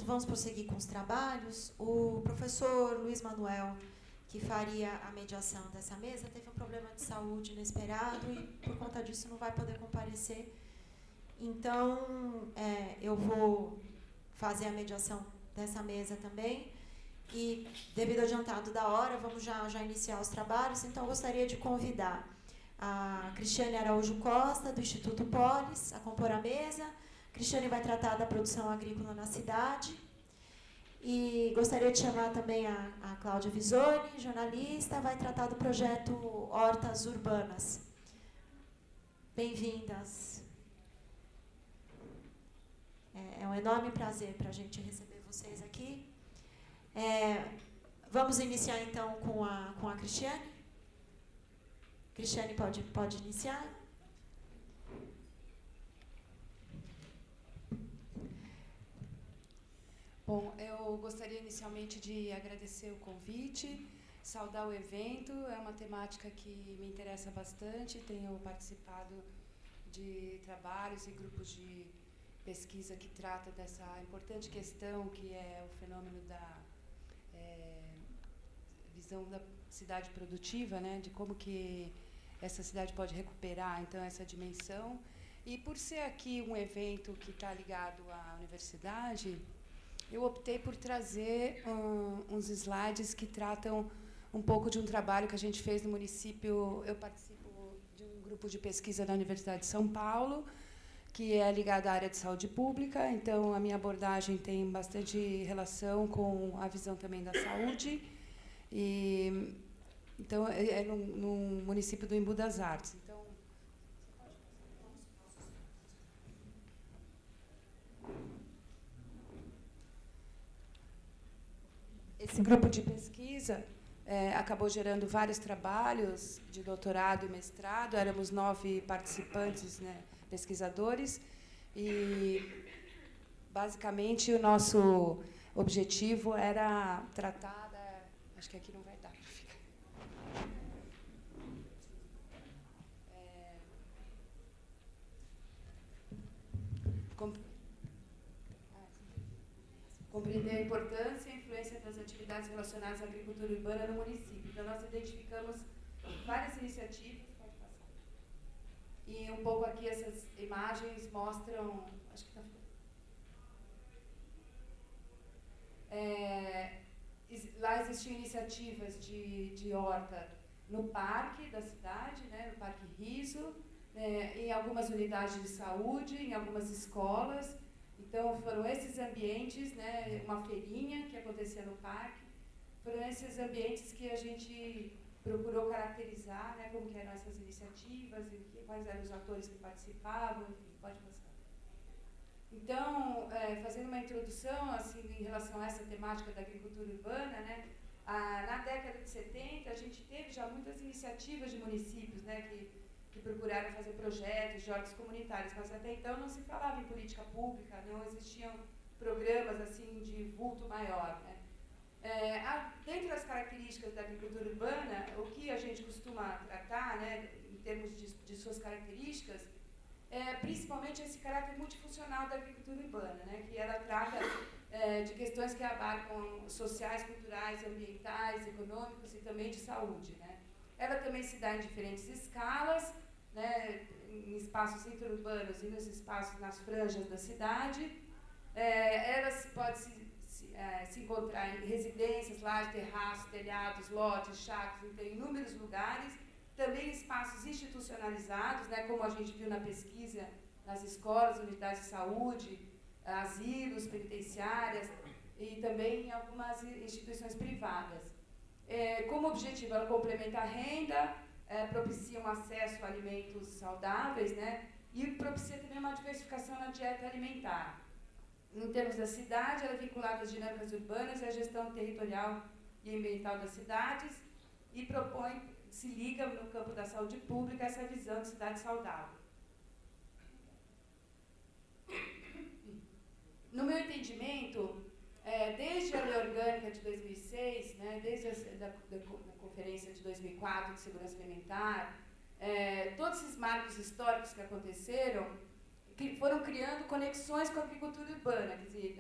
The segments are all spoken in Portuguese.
vamos prosseguir com os trabalhos. O professor Luiz Manuel, que faria a mediação dessa mesa, teve um problema de saúde inesperado e, por conta disso, não vai poder comparecer. Então, eu vou fazer a mediação dessa mesa também. E, devido ao adiantado da hora, vamos já iniciar os trabalhos. Então, eu gostaria de convidar a Cristiane Araújo Costa, do Instituto Polis, a compor a mesa. Cristiane vai tratar da produção agrícola na cidade. E gostaria de chamar também a Cláudia Visoni, jornalista, vai tratar do projeto Hortas Urbanas. Bem-vindas. É um enorme prazer para a gente receber vocês aqui. Vamos iniciar, então, com a Cristiane. Cristiane, pode iniciar. Bom, eu gostaria inicialmente de agradecer o convite, saudar o evento. É uma temática que me interessa bastante. Tenho participado de trabalhos e grupos de pesquisa que trata dessa importante questão que é o fenômeno da visão da cidade produtiva, né, de como que essa cidade pode recuperar, então, essa dimensão. E por ser aqui um evento que está ligado à universidade, eu optei por trazer uns slides que tratam um pouco de um trabalho que a gente fez no município. Eu participo de um grupo de pesquisa da Universidade de São Paulo, que é ligado à área de saúde pública, então a minha abordagem tem bastante relação com a visão também da saúde. Então, é no município do Embu das Artes. Então, esse grupo de pesquisa acabou gerando vários trabalhos de doutorado e mestrado. Éramos 9 participantes, né, pesquisadores, e, basicamente, o nosso objetivo era tratar acho que aqui não vai dar para ficar. Compreender a importância e a influência das atividades relacionadas à agricultura urbana no município. Então, nós identificamos várias iniciativas. Pode passar. E um pouco aqui essas imagens mostram. Acho que está ficando. Lá existiam iniciativas de horta no parque da cidade, né, no Parque Riso, em algumas unidades de saúde, em algumas escolas. Então, foram esses ambientes, né, uma feirinha que acontecia no parque, foram esses ambientes que a gente procurou caracterizar, né, como que eram essas iniciativas, e quais eram os atores que participavam, enfim, pode passar. Então, fazendo uma introdução assim, em relação a essa temática da agricultura urbana, né, na década de 70, a gente teve já muitas iniciativas de municípios, né, que procuraram fazer projetos de hortas comunitárias, mas até então não se falava em política pública, não existiam programas assim, de vulto maior. Né. Dentro das características da agricultura urbana, o que a gente costuma tratar, né, em termos de suas características, principalmente esse caráter multifuncional da agricultura urbana, né, que ela trata de questões que abarcam sociais, culturais, ambientais, econômicos e também de saúde. Né. Ela também se dá em diferentes escalas, né, em espaços interurbanos e nos espaços nas franjas da cidade. Ela pode se encontrar em residências, lajes, terraços, telhados, lotes, chácaras, em inúmeros lugares. Também espaços institucionalizados, né, como a gente viu na pesquisa, nas escolas, unidades de saúde, asilos, penitenciárias e também em algumas instituições privadas. Como objetivo, ela complementa a renda, propicia um acesso a alimentos saudáveis, né, e propicia também uma diversificação na dieta alimentar. Em termos da cidade, ela é vinculada às dinâmicas urbanas e à gestão territorial e ambiental das cidades e se liga no campo da saúde pública essa visão de cidade saudável. No meu entendimento, desde a Lei Orgânica de 2006, né, desde a Conferência de 2004 de Segurança Alimentar, todos esses marcos históricos que aconteceram foram criando conexões com a agricultura urbana. Quer dizer,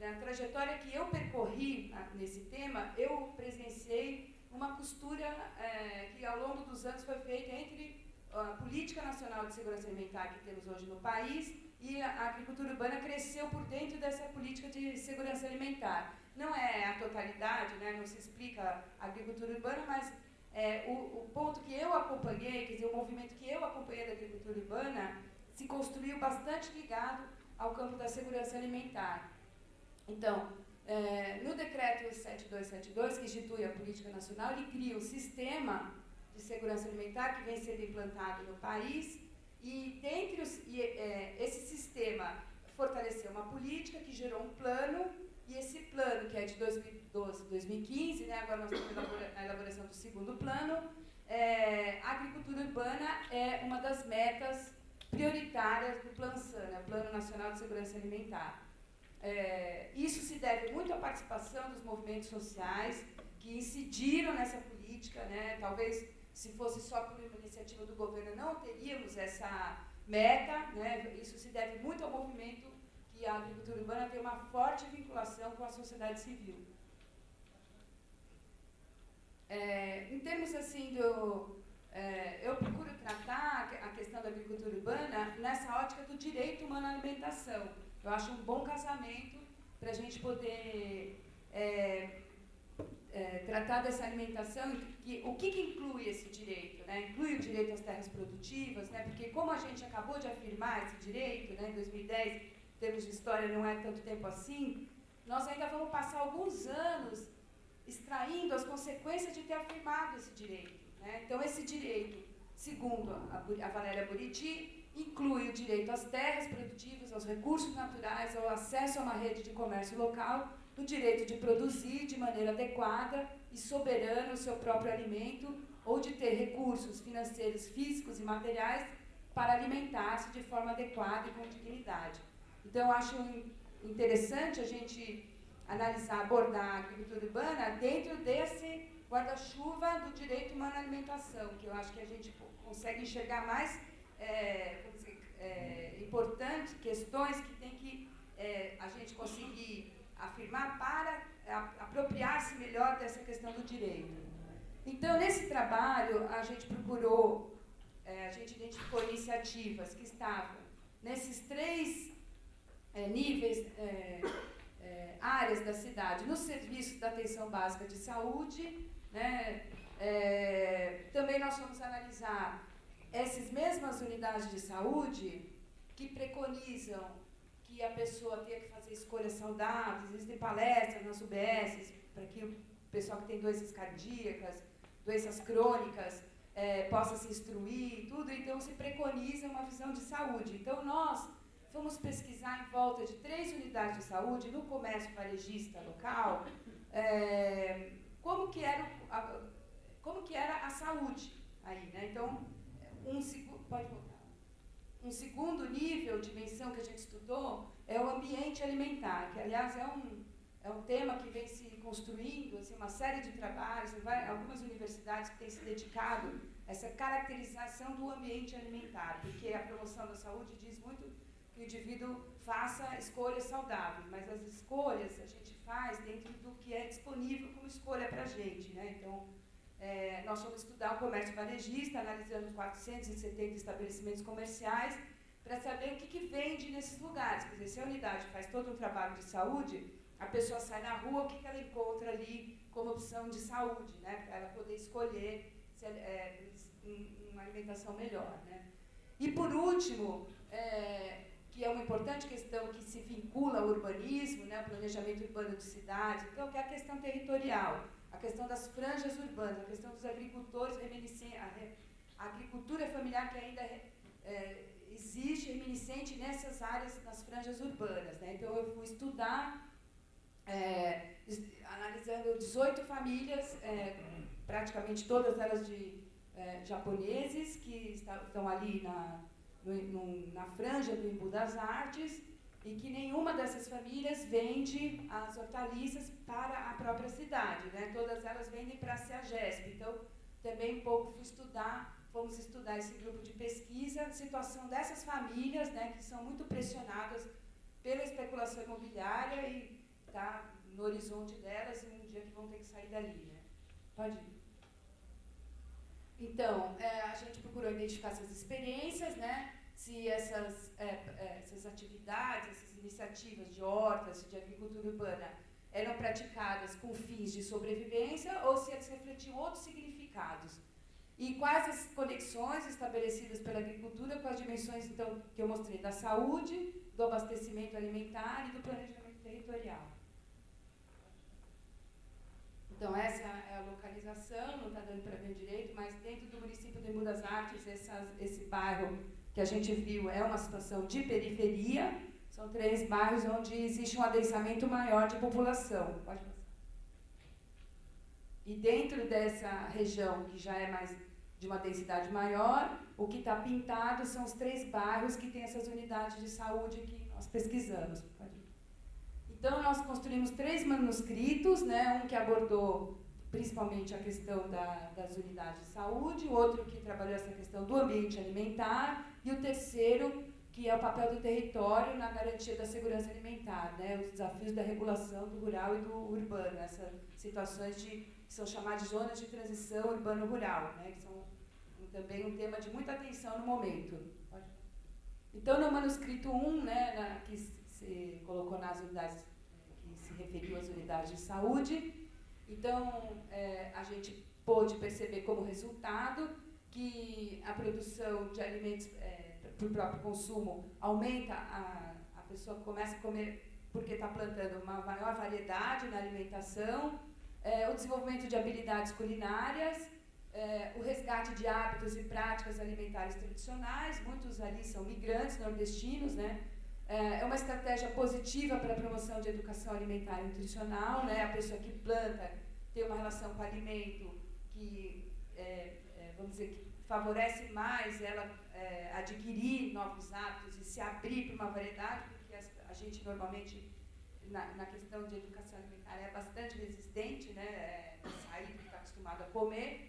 na trajetória que eu percorri nesse tema, eu presenciei uma costura que ao longo dos anos foi feita entre a Política Nacional de Segurança Alimentar que temos hoje no país e a agricultura urbana cresceu por dentro dessa política de segurança alimentar. Não é a totalidade, né, não se explica a agricultura urbana, mas o ponto que eu acompanhei, quer dizer, o movimento que eu acompanhei da agricultura urbana se construiu bastante ligado ao campo da segurança alimentar. Então, no decreto 7272, que institui a política nacional, ele cria um sistema de segurança alimentar que vem sendo implantado no país e esse sistema fortaleceu uma política que gerou um plano e esse plano, que é de 2012 2015, né, agora nós estamos na elaboração do segundo plano, a agricultura urbana é uma das metas prioritárias do Plano SANA, Plano Nacional de Segurança Alimentar. Isso se deve muito à participação dos movimentos sociais que incidiram nessa política, né? Talvez se fosse só por uma iniciativa do governo não teríamos essa meta, né? Isso se deve muito ao movimento que a agricultura urbana tem uma forte vinculação com a sociedade civil. Em termos assim eu procuro tratar a questão da agricultura urbana nessa ótica do direito humano à alimentação. Eu acho um bom casamento para a gente poder tratar dessa alimentação. O que inclui esse direito? Né? Inclui o direito às terras produtivas, né? Porque como a gente acabou de afirmar esse direito, né, em 2010, em termos de história não é tanto tempo assim, nós ainda vamos passar alguns anos extraindo as consequências de ter afirmado esse direito. Né? Então, esse direito, segundo a Valéria Buriti, inclui o direito às terras produtivas, aos recursos naturais, ao acesso a uma rede de comércio local, o direito de produzir de maneira adequada e soberana o seu próprio alimento ou de ter recursos financeiros, físicos e materiais para alimentar-se de forma adequada e com dignidade. Então, eu acho interessante a gente analisar, abordar a agricultura urbana dentro desse guarda-chuva do direito humano à alimentação, que eu acho que a gente consegue enxergar mais importantes questões que tem que a gente conseguir afirmar para apropriar-se melhor dessa questão do direito. Então, nesse trabalho, a gente procurou, a gente identificou iniciativas que estavam nesses três níveis, áreas da cidade, nos serviços da atenção básica de saúde, né? Também nós vamos analisar essas mesmas unidades de saúde que preconizam que a pessoa tenha que fazer escolhas saudáveis, existem palestras nas UBSs para que o pessoal que tem doenças cardíacas, doenças crônicas, possa se instruir e tudo, então se preconiza uma visão de saúde. Então nós fomos pesquisar em volta de 3 unidades de saúde no comércio varejista local, como que era a saúde aí, né? Então, um segundo nível, dimensão que a gente estudou é o ambiente alimentar, que aliás é um tema que vem se construindo, assim, uma série de trabalhos, algumas universidades que têm se dedicado a essa caracterização do ambiente alimentar, porque a promoção da saúde diz muito que o indivíduo faça escolhas saudáveis, mas as escolhas a gente faz dentro do que é disponível como escolha para a gente, né? Então, nós vamos estudar o comércio varejista, analisando 470 estabelecimentos comerciais, para saber o que vende nesses lugares. Quer dizer, se a unidade faz todo um trabalho de saúde, a pessoa sai na rua, o que ela encontra ali como opção de saúde, né? Para ela poder escolher uma alimentação melhor, né? E por último, que é uma importante questão que se vincula ao urbanismo, né? Planejamento urbano de cidades, então, que é a questão territorial, a questão das franjas urbanas, a questão dos agricultores reminiscentes, a agricultura familiar que ainda existe reminiscente nessas áreas, nas franjas urbanas, né? Então, eu fui estudar, analisando 18 famílias, praticamente todas elas de japoneses, que estão ali na franja do Embu das Artes, e que nenhuma dessas famílias vende as hortaliças para a própria cidade, né? Todas elas vendem para a CEAGESP. Então, também um pouco fui estudar fomos estudar esse grupo de pesquisa, a situação dessas famílias, né, que são muito pressionadas pela especulação imobiliária e está no horizonte delas e um dia que vão ter que sair dali, né? Pode ir. Então, a gente procurou identificar essas experiências, né? Se essas atividades, essas iniciativas de hortas, de agricultura urbana, eram praticadas com fins de sobrevivência ou se eles refletiam outros significados. E quais as conexões estabelecidas pela agricultura com as dimensões, então, que eu mostrei, da saúde, do abastecimento alimentar e do planejamento territorial. Então, essa é a localização, não está dando para ver direito, mas dentro do município de Embu das Artes, esse bairro que a gente viu é uma situação de periferia, são 3 bairros onde existe um adensamento maior de população. Pode passar. E dentro dessa região, que já é mais de uma densidade maior, o que está pintado são os 3 bairros que têm essas unidades de saúde que nós pesquisamos. Então, nós construímos 3 manuscritos, né, um que abordou principalmente a questão das unidades de saúde, o outro que trabalhou essa questão do ambiente alimentar, e o terceiro, que é o papel do território na garantia da segurança alimentar, né, os desafios da regulação do rural e do urbano, essas situações que são chamadas de zonas de transição urbano-rural, né, que são também um tema de muita atenção no momento. Então, no manuscrito 1, né, que se colocou nas unidades, que se referiu às unidades de saúde, então, a gente pôde perceber como resultado que a produção de alimentos para o próprio consumo aumenta, a pessoa começa a comer porque está plantando uma maior variedade na alimentação, o desenvolvimento de habilidades culinárias, o resgate de hábitos e práticas alimentares tradicionais, muitos ali são migrantes nordestinos, né? É uma estratégia positiva para a promoção de educação alimentar e nutricional, né? A pessoa que planta tem uma relação com o alimento que, vamos dizer, que favorece mais ela adquirir novos hábitos e se abrir para uma variedade, porque a gente normalmente, na questão de educação alimentar, é bastante resistente, né? Sair do que está acostumado a comer.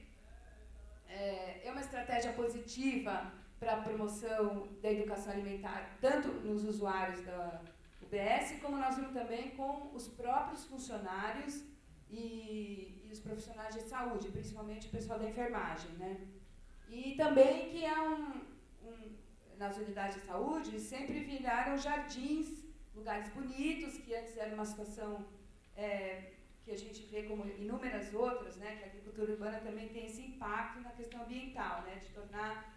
É uma estratégia positiva para a promoção da educação alimentar, tanto nos usuários da UBS, como nós vimos também com os próprios funcionários e os profissionais de saúde, principalmente o pessoal da enfermagem, né? E também que nas unidades de saúde sempre viraram jardins, lugares bonitos, que antes era uma situação que a gente vê como inúmeras outras, né? Que a agricultura urbana também tem esse impacto na questão ambiental, né? De tornar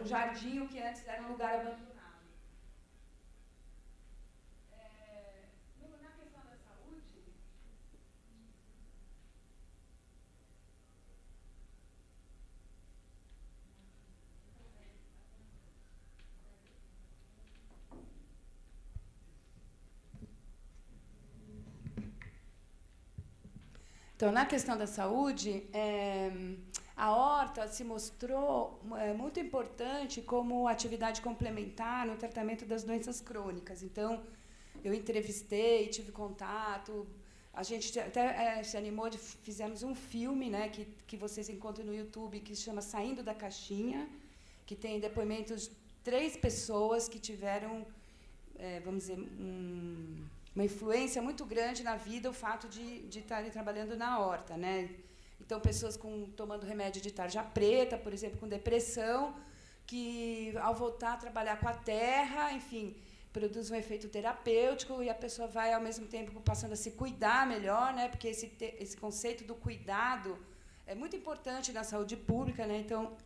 um jardim que antes era um lugar abandonado. Na questão da saúde, então, na questão da saúde, a horta se mostrou muito importante como atividade complementar no tratamento das doenças crônicas. Então, eu entrevistei, tive contato, a gente até se animou, fizemos um filme, né, que vocês encontram no YouTube, que se chama Saindo da Caixinha, que tem depoimentos de 3 pessoas que tiveram, vamos dizer, uma influência muito grande na vida, o fato de estarem trabalhando na horta, né? Então, pessoas tomando remédio de tarja preta, por exemplo, com depressão, que, ao voltar a trabalhar com a terra, enfim, produz um efeito terapêutico e a pessoa vai, ao mesmo tempo, passando a se cuidar melhor, né? Porque esse conceito do cuidado é muito importante na saúde pública, né? Então,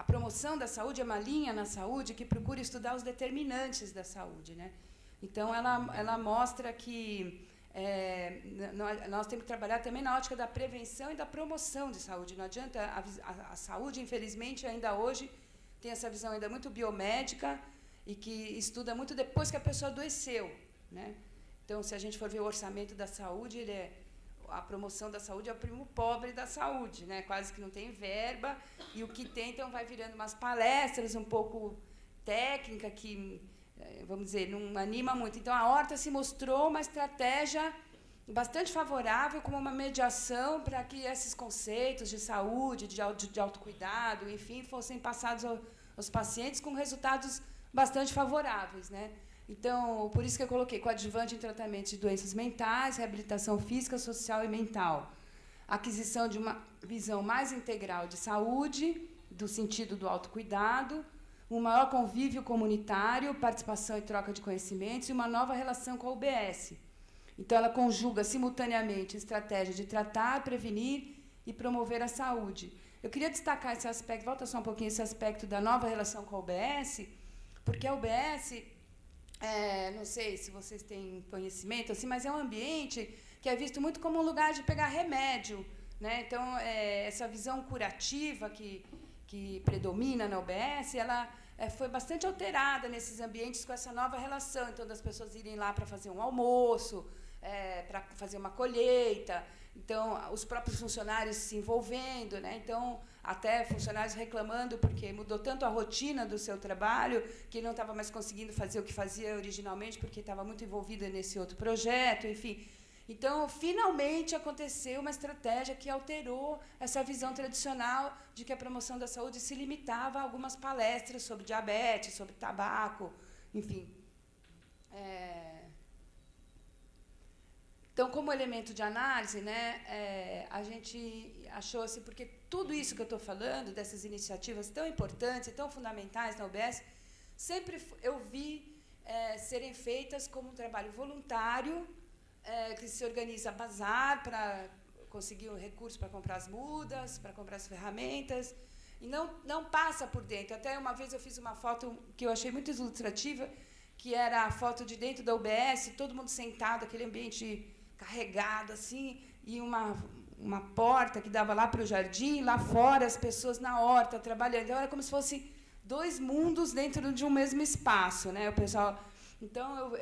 a promoção da saúde é uma linha na saúde que procura estudar os determinantes da saúde, né? Então, ela mostra que nós temos que trabalhar também na ótica da prevenção e da promoção de saúde. Não adianta, a saúde, infelizmente, ainda hoje, tem essa visão ainda muito biomédica e que estuda muito depois que a pessoa adoeceu, né? Então, se a gente for ver o orçamento da saúde, a promoção da saúde é o primo pobre da saúde, né? Quase que não tem verba, e o que tem, então, vai virando umas palestras um pouco técnica que, vamos dizer, não anima muito. Então, a horta se mostrou uma estratégia bastante favorável como uma mediação para que esses conceitos de saúde, de autocuidado, enfim, fossem passados aos pacientes com resultados bastante favoráveis, né? Então, por isso que eu coloquei coadjuvante em tratamento de doenças mentais, reabilitação física, social e mental. Aquisição de uma visão mais integral de saúde, do sentido do autocuidado, um maior convívio comunitário, participação e troca de conhecimentos e uma nova relação com a UBS. Então, ela conjuga simultaneamente a estratégia de tratar, prevenir e promover a saúde. Eu queria destacar esse aspecto, volta só um pouquinho esse aspecto da nova relação com a UBS, porque a UBS, não sei se vocês têm conhecimento, assim, mas é um ambiente que é visto muito como um lugar de pegar remédio, né? Então, essa visão curativa que predomina na UBS, ela foi bastante alterada nesses ambientes com essa nova relação, então, das pessoas irem lá para fazer um almoço, para fazer uma colheita, então, os próprios funcionários se envolvendo, né? Então, até funcionários reclamando porque mudou tanto a rotina do seu trabalho que não estava mais conseguindo fazer o que fazia originalmente porque estava muito envolvida nesse outro projeto, enfim. Então, finalmente aconteceu uma estratégia que alterou essa visão tradicional de que a promoção da saúde se limitava a algumas palestras sobre diabetes, sobre tabaco, enfim. Então, como elemento de análise, né, a gente achou assim, porque tudo isso que eu estou falando, dessas iniciativas tão importantes e tão fundamentais na UBS, sempre eu vi serem feitas como um trabalho voluntário, que se organiza bazar para conseguir um recurso para comprar as mudas, para comprar as ferramentas, e não passa por dentro. Até uma vez eu fiz uma foto que eu achei muito ilustrativa, que era a foto de dentro da UBS, todo mundo sentado, aquele ambiente carregado, assim, e uma porta que dava lá para o jardim, lá fora as pessoas na horta trabalhando. Então, era como se fosse dois mundos dentro de um mesmo espaço, né? O pessoal... Então,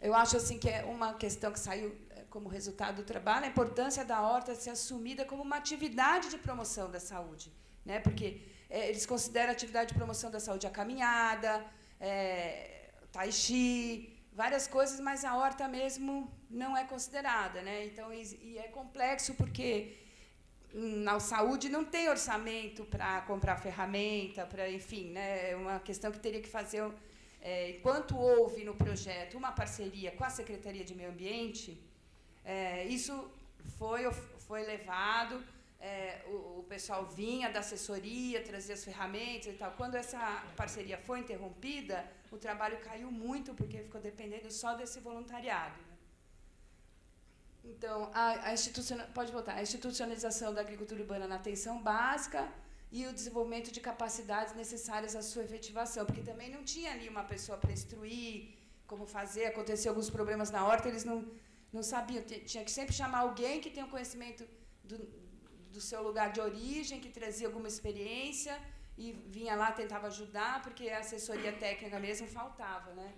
eu acho assim que é uma questão que saiu como resultado do trabalho, a importância da horta ser assumida como uma atividade de promoção da saúde, né? Porque eles consideram a atividade de promoção da saúde a caminhada, tai chi, várias coisas, mas a horta mesmo não é considerada, né? Então, e é complexo porque na saúde não tem orçamento para comprar ferramenta, para, enfim, né? É uma questão que teria que fazer... enquanto houve no projeto uma parceria com a Secretaria de Meio Ambiente, isso foi levado, o pessoal vinha da assessoria, trazia as ferramentas e tal. Quando essa parceria foi interrompida, o trabalho caiu muito, porque ficou dependendo só desse voluntariado, né? Então, pode voltar, a institucionalização da agricultura urbana na atenção básica e o desenvolvimento de capacidades necessárias à sua efetivação, porque também não tinha ali uma pessoa para instruir como fazer, aconteceu alguns problemas na horta, eles não sabiam, tinha que sempre chamar alguém que tenha um conhecimento do seu lugar de origem, que trazia alguma experiência e vinha lá, tentava ajudar, porque a assessoria técnica mesmo faltava, né?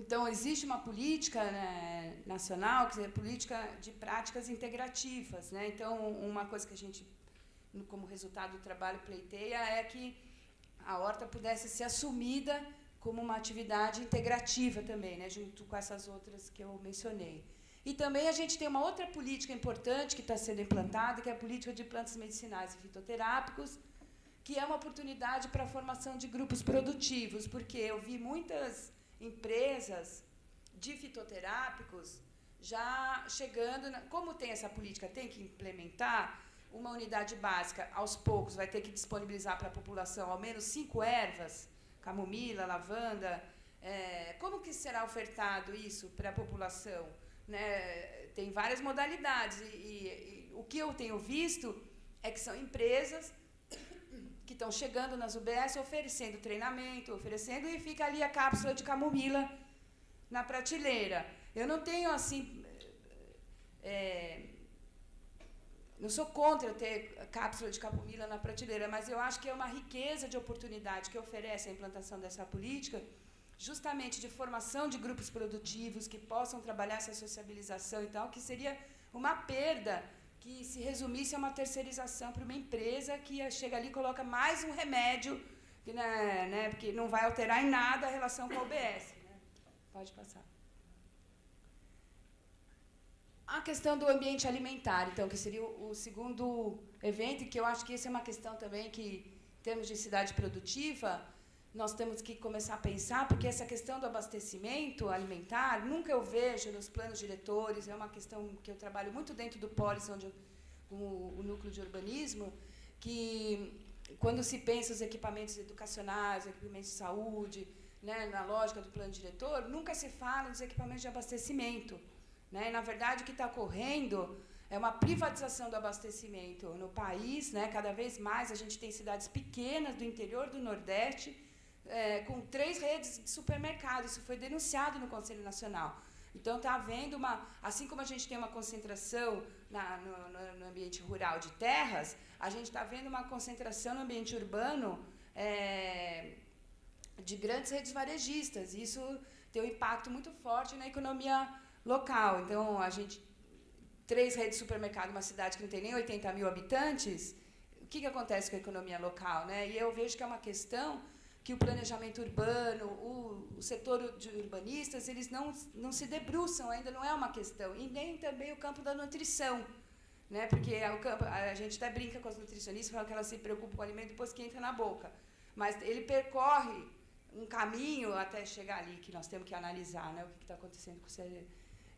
Então, existe uma política, né, nacional, que é a política de práticas integrativas, né? Então, uma coisa que a gente, como resultado do trabalho, pleiteia é que a horta pudesse ser assumida como uma atividade integrativa também, né, junto com essas outras que eu mencionei. E também a gente tem uma outra política importante que está sendo implantada, que é a política de plantas medicinais e fitoterápicos, que é uma oportunidade para a formação de grupos produtivos, porque eu vi muitas empresas de fitoterápicos já chegando... Como tem essa política, tem que implementar uma unidade básica, aos poucos, vai ter que disponibilizar para a população ao menos 5 ervas, camomila, lavanda. Como que será ofertado isso para a população? Né? Tem várias modalidades, e o que eu tenho visto é que são empresas que estão chegando nas UBS, oferecendo treinamento, e fica ali a cápsula de camomila na prateleira. Eu não tenho, assim... não sou contra ter cápsula de camomila na prateleira, mas eu acho que é uma riqueza de oportunidade que oferece a implantação dessa política, justamente de formação de grupos produtivos que possam trabalhar essa sociabilização e tal, que seria uma perda que se resumisse a uma terceirização para uma empresa que chega ali e coloca mais um remédio, né, porque não vai alterar em nada a relação com a UBS. Né? Pode passar. A questão do ambiente alimentar, então, que seria o segundo evento, que eu acho que essa é uma questão também que, em termos de cidade produtiva, nós temos que começar a pensar, porque essa questão do abastecimento alimentar, nunca eu vejo nos planos diretores, é uma questão que eu trabalho muito dentro do Polis, com o núcleo de urbanismo, que quando se pensa os equipamentos educacionais, equipamentos de saúde, né, na lógica do plano diretor, nunca se fala dos equipamentos de abastecimento. Né? E, na verdade, o que está ocorrendo é uma privatização do abastecimento no país. Né? Cada vez mais a gente tem cidades pequenas do interior do Nordeste com 3 redes de supermercado. Isso foi denunciado no Conselho Nacional. Então, está havendo assim como a gente tem uma concentração no ambiente rural de terras, a gente está vendo uma concentração no ambiente urbano de grandes redes varejistas. E isso tem um impacto muito forte na economia local. Então, a gente 3 redes de supermercado numa cidade que não tem nem 80 mil habitantes, o que acontece com a economia local? Né? E eu vejo que é uma questão que o planejamento urbano, o setor de urbanistas, eles não se debruçam, ainda não é uma questão. E nem também o campo da nutrição. Né? Porque a gente até brinca com as nutricionistas, fala que elas se preocupam com o alimento depois que entra na boca. Mas ele percorre um caminho até chegar ali, que nós temos que analisar, né? O que está acontecendo com o CG.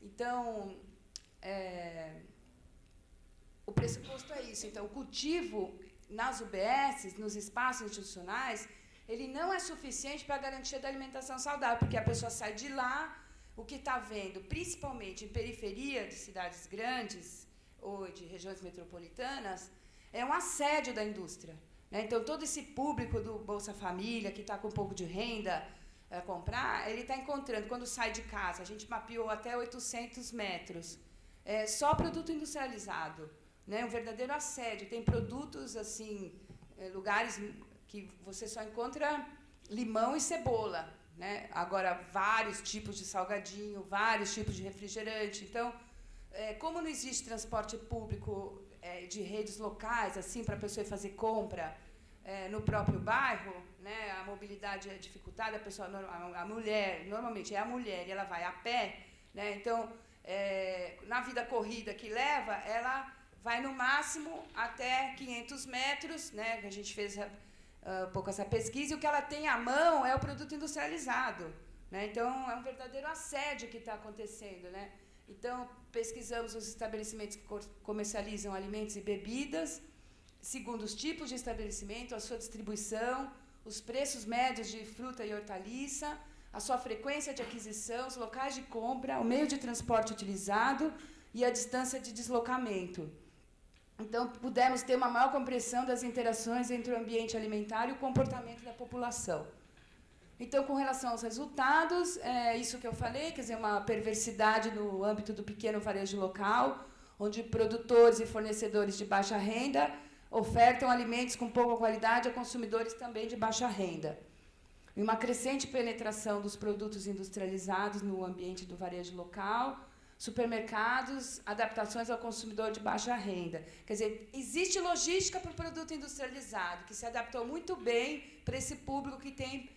Então, o pressuposto é isso. Então, o cultivo nas UBSs, nos espaços institucionais, ele não é suficiente para a garantia da alimentação saudável, porque a pessoa sai de lá, o que está vendo, principalmente em periferia de cidades grandes ou de regiões metropolitanas, é um assédio da indústria. Né? Então, todo esse público do Bolsa Família, que está com um pouco de renda a comprar, ele está encontrando, quando sai de casa, a gente mapeou até 800 metros, só produto industrializado, né? Um verdadeiro assédio. Tem produtos, assim, lugares que você só encontra limão e cebola, né? Agora, vários tipos de salgadinho, vários tipos de refrigerante. Então, como não existe transporte público de redes locais, assim, para a pessoa ir fazer compra no próprio bairro, né? A mobilidade é dificultada, a mulher, normalmente é a mulher, e ela vai a pé, né? Então, na vida corrida que leva, ela vai no máximo até 500 metros, né? A gente fez um pouco essa pesquisa, e o que ela tem à mão é o produto industrializado. Né? Então, é um verdadeiro assédio que está acontecendo. Né? Então, pesquisamos os estabelecimentos que comercializam alimentos e bebidas, segundo os tipos de estabelecimento, a sua distribuição, os preços médios de fruta e hortaliça, a sua frequência de aquisição, os locais de compra, o meio de transporte utilizado e a distância de deslocamento. Então, pudemos ter uma maior compreensão das interações entre o ambiente alimentar e o comportamento da população. Então, com relação aos resultados, isso que eu falei, quer dizer, uma perversidade no âmbito do pequeno varejo local, onde produtores e fornecedores de baixa renda ofertam alimentos com pouca qualidade a consumidores também de baixa renda. E uma crescente penetração dos produtos industrializados no ambiente do varejo local, supermercados, adaptações ao consumidor de baixa renda. Quer dizer, existe logística para o produto industrializado, que se adaptou muito bem para esse público que tem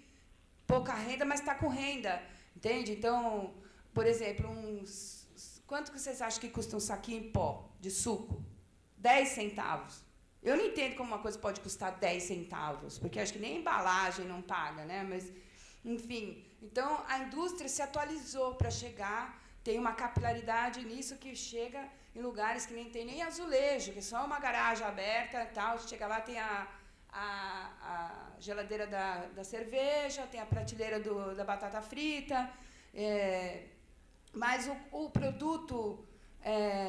pouca renda, mas está com renda. Entende? Então, por exemplo, quanto que vocês acham que custa um saquinho em pó de suco? 10 centavos. Eu não entendo como uma coisa pode custar 10 centavos, porque acho que nem a embalagem não paga, né? Mas, enfim. Então, a indústria se atualizou para chegar. Tem uma capilaridade nisso que chega em lugares que nem tem nem azulejo, que é só uma garagem aberta e tal. Chega lá, tem a geladeira da cerveja, tem a prateleira da batata frita. Mas o produto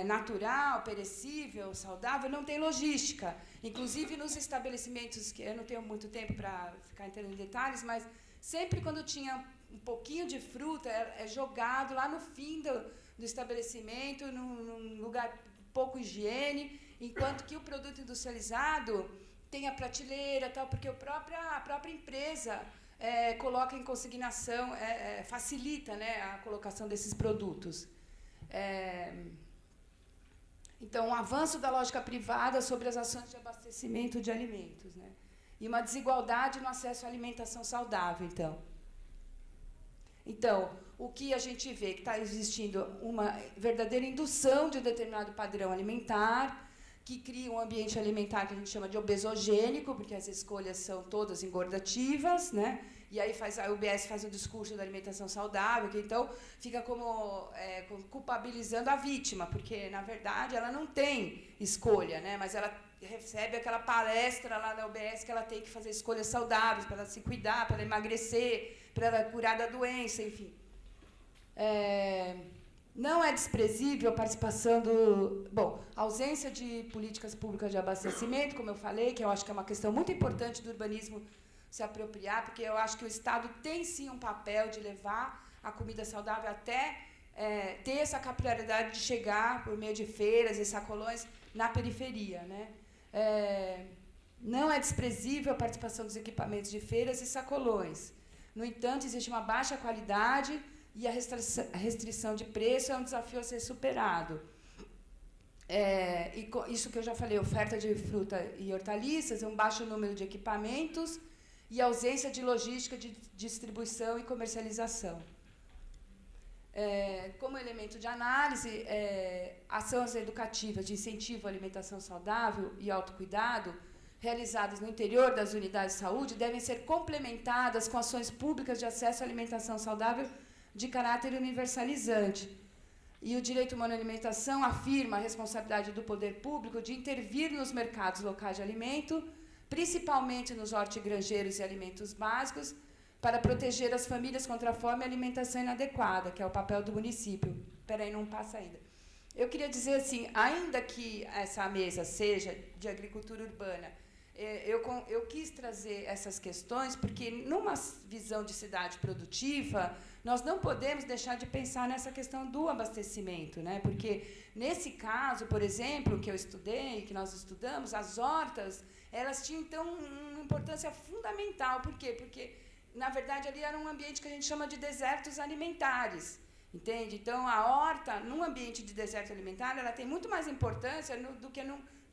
natural, perecível, saudável, não tem logística. Inclusive nos estabelecimentos, que eu não tenho muito tempo para ficar entrando em detalhes, mas sempre quando tinha um pouquinho de fruta é jogado lá no fim do estabelecimento, num lugar pouco higiene, enquanto que o produto industrializado tem a prateleira, tal, porque a própria empresa coloca em consignação, facilita, né, a colocação desses produtos. Então, um avanço da lógica privada sobre as ações de abastecimento de alimentos. Né? E uma desigualdade no acesso à alimentação saudável, então. Então, o que a gente vê que está existindo uma verdadeira indução de um determinado padrão alimentar, que cria um ambiente alimentar que a gente chama de obesogênico, porque as escolhas são todas engordativas, né? E aí a UBS faz o discurso da alimentação saudável, que então fica como culpabilizando a vítima, porque, na verdade, ela não tem escolha, né? Mas ela recebe aquela palestra lá da UBS que ela tem que fazer escolhas saudáveis para ela se cuidar, para ela emagrecer, para ela curar da doença, enfim. Não é desprezível a participação do... Bom, a ausência de políticas públicas de abastecimento, como eu falei, que eu acho que é uma questão muito importante do urbanismo se apropriar, porque eu acho que o Estado tem, sim, um papel de levar a comida saudável até ter essa capilaridade de chegar, por meio de feiras e sacolões, na periferia, né? Não é desprezível a participação dos equipamentos de feiras e sacolões. No entanto, existe uma baixa qualidade e a restrição de preço é um desafio a ser superado. Isso que eu já falei, oferta de fruta e hortaliças, um baixo número de equipamentos e ausência de logística de distribuição e comercialização. Como elemento de análise, ações educativas de incentivo à alimentação saudável e autocuidado, realizadas no interior das unidades de saúde, devem ser complementadas com ações públicas de acesso à alimentação saudável de caráter universalizante. E o direito humano à alimentação afirma a responsabilidade do poder público de intervir nos mercados locais de alimento, principalmente nos hortigranjeiros e alimentos básicos, para proteger as famílias contra a fome e alimentação inadequada, que é o papel do município. Espera aí, não passa ainda. Eu queria dizer assim, ainda que essa mesa seja de agricultura urbana, eu quis trazer essas questões porque, numa visão de cidade produtiva, nós não podemos deixar de pensar nessa questão do abastecimento, né? Porque, nesse caso, por exemplo, que eu estudei, que nós estudamos, as hortas, elas tinham, então, uma importância fundamental. Por quê? Porque, na verdade, ali era um ambiente que a gente chama de desertos alimentares, entende? Então, a horta, num ambiente de deserto alimentar, ela tem muito mais importância do que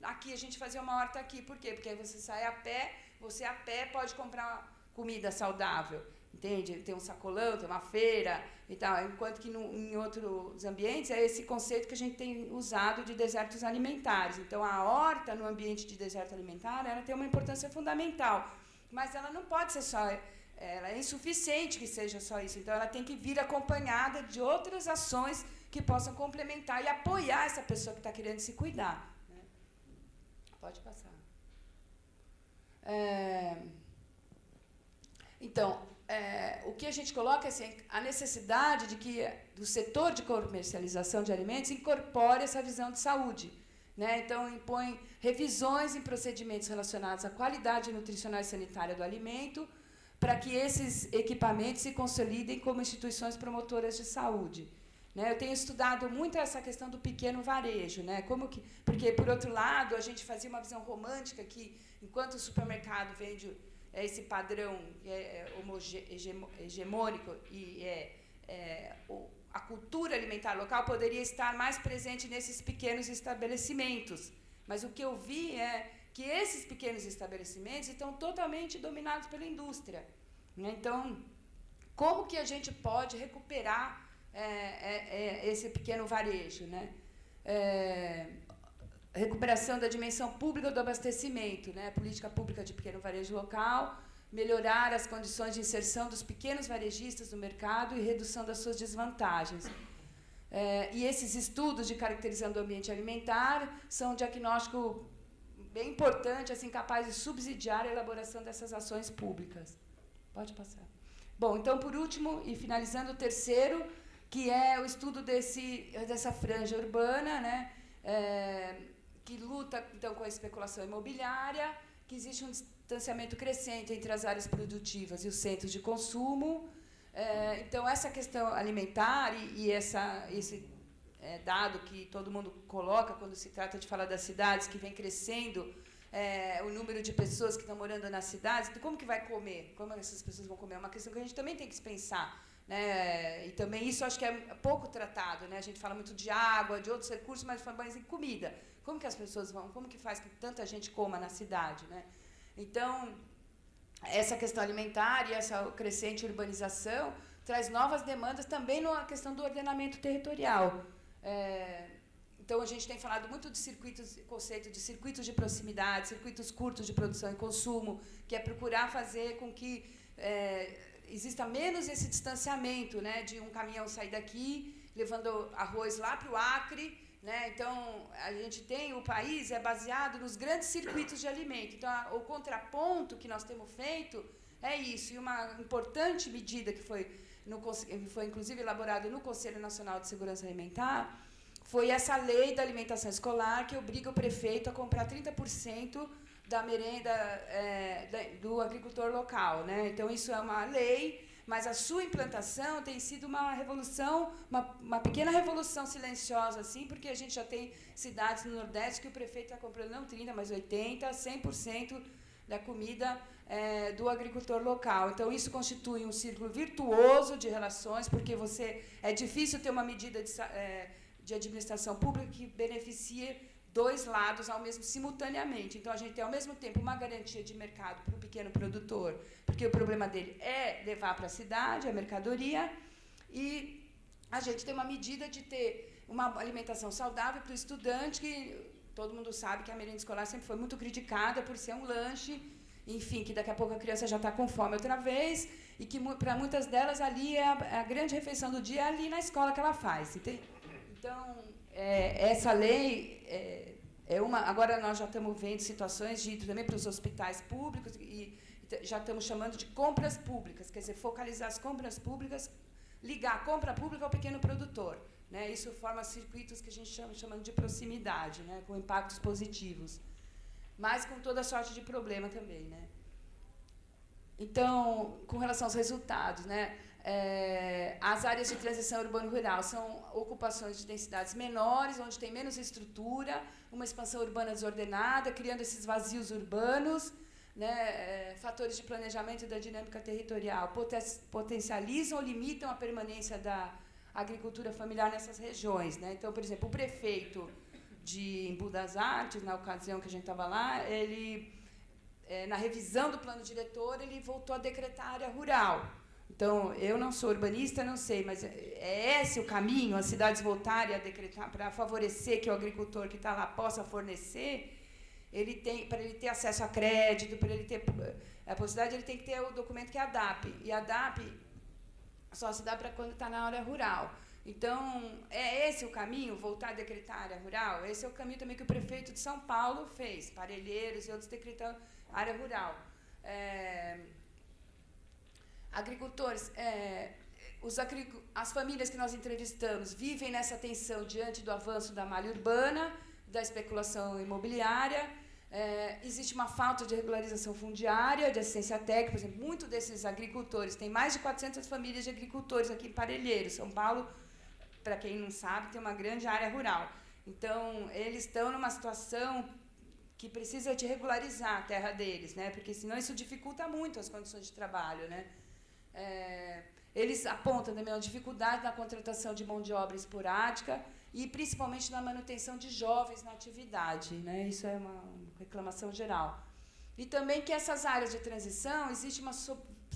aqui a gente fazer uma horta aqui. Por quê? Porque aí você sai a pé, você a pé pode comprar comida saudável, entende? Tem um sacolão, tem uma feira e tal, enquanto que em outros ambientes é esse conceito que a gente tem usado de desertos alimentares. Então, a horta no ambiente de deserto alimentar, ela tem uma importância fundamental, mas ela não pode ser só... Ela é insuficiente que seja só isso. Então, ela tem que vir acompanhada de outras ações que possam complementar e apoiar essa pessoa que está querendo se cuidar. Né? Pode passar. Então, o que a gente coloca é assim, a necessidade de que o setor de comercialização de alimentos incorpore essa visão de saúde. Né? Então, impõe revisões em procedimentos relacionados à qualidade nutricional e sanitária do alimento, para que esses equipamentos se consolidem como instituições promotoras de saúde. Né? Eu tenho estudado muito essa questão do pequeno varejo, né? Porque, por outro lado, a gente fazia uma visão romântica que, enquanto o supermercado vende esse padrão hegemônico e a cultura alimentar local poderia estar mais presente nesses pequenos estabelecimentos. Mas o que eu vi é que esses pequenos estabelecimentos estão totalmente dominados pela indústria. Né? Então, como que a gente pode recuperar esse pequeno varejo? Né? Recuperação da dimensão pública do abastecimento, né? Política pública de pequeno varejo local, melhorar as condições de inserção dos pequenos varejistas no mercado e redução das suas desvantagens. E esses estudos de caracterização do ambiente alimentar são um diagnóstico bem importante, assim, capaz de subsidiar a elaboração dessas ações públicas. Pode passar. Bom, então, por último, e finalizando, o terceiro, que é o estudo dessa franja urbana, né, que luta, então, com a especulação imobiliária, que existe um distanciamento crescente entre as áreas produtivas e os centros de consumo. Então, essa questão alimentar e esse dado que todo mundo coloca quando se trata de falar das cidades, que vem crescendo o número de pessoas que estão morando nas cidades, então como que vai comer? Como essas pessoas vão comer? É uma questão que a gente também tem que pensar. Né? E também isso acho que é pouco tratado. Né? A gente fala muito de água, de outros recursos, mas fala mais em comida. Como que as pessoas vão? Como que faz que tanta gente coma na cidade? Né? Então, essa questão alimentar e essa crescente urbanização traz novas demandas também na questão do ordenamento territorial. Então, a gente tem falado muito de conceito de circuitos de proximidade, circuitos curtos de produção e consumo, que é procurar fazer com que exista menos esse distanciamento, né, de um caminhão sair daqui, levando arroz lá para o Acre, né? Então, a gente tem, o país é baseado nos grandes circuitos de alimento. Então, o contraponto que nós temos feito é isso. E uma importante medida que foi inclusive elaborada no Conselho Nacional de Segurança Alimentar foi essa lei da alimentação escolar que obriga o prefeito a comprar 30% da merenda do agricultor local, né? Então, isso é uma lei, mas a sua implantação tem sido uma revolução, uma pequena revolução silenciosa, assim, porque a gente já tem cidades no Nordeste que o prefeito está comprando não 30%, mas 80%, 100% da comida do agricultor local. Então, isso constitui um círculo virtuoso de relações, porque é difícil ter uma medida de administração pública que beneficie dois lados simultaneamente. Então, a gente tem, ao mesmo tempo, uma garantia de mercado para o pequeno produtor, porque o problema dele é levar para a cidade a mercadoria, e a gente tem uma medida de ter uma alimentação saudável para o estudante, que todo mundo sabe que a merenda escolar sempre foi muito criticada por ser um lanche, enfim, que daqui a pouco a criança já está com fome outra vez, e que para muitas delas ali é a grande refeição do dia, ali na escola que ela faz. Entende? Então, essa lei agora nós já estamos vendo situações de ir também para os hospitais públicos e já estamos chamando de compras públicas, quer dizer, focalizar as compras públicas, ligar a compra pública ao pequeno produtor, né? Isso forma circuitos que a gente chama de proximidade, né? Com impactos positivos, mas com toda sorte de problema também, né? Então, com relação aos resultados, né? As áreas de transição urbano-rural são ocupações de densidades menores, onde tem menos estrutura, uma expansão urbana desordenada, criando esses vazios urbanos, né? Fatores de planejamento da dinâmica territorial potencializam ou limitam a permanência da agricultura familiar nessas regiões, né? Então, por exemplo, o prefeito de Embu das Artes, na ocasião que a gente estava lá, ele, na revisão do plano diretor, ele voltou a decretar área rural. Então, eu não sou urbanista, não sei, mas é esse o caminho, as cidades voltarem a decretar para favorecer que o agricultor que está lá possa fornecer, para ele ter acesso a crédito, para ele ter a possibilidade, ele tem que ter o documento que é a DAP. E a DAP só se dá para quando está na área rural. Então, é esse o caminho, voltar a decretar a área rural? Esse é o caminho também que o prefeito de São Paulo fez, Parelheiros e outros decretando área rural. Agricultores, as famílias que nós entrevistamos vivem nessa tensão diante do avanço da malha urbana, da especulação imobiliária. Existe uma falta de regularização fundiária, de assistência técnica. Por exemplo, muitos desses agricultores, tem mais de 400 famílias de agricultores aqui em Parelheiros. São Paulo, para quem não sabe, tem uma grande área rural. Então, eles estão numa situação que precisa de regularizar a terra deles, né? Porque senão isso dificulta muito as condições de trabalho, né? Eles apontam também uma dificuldade na contratação de mão de obra esporádica e principalmente na manutenção de jovens na atividade, né? Isso é uma reclamação geral. E também que essas áreas de transição, existe uma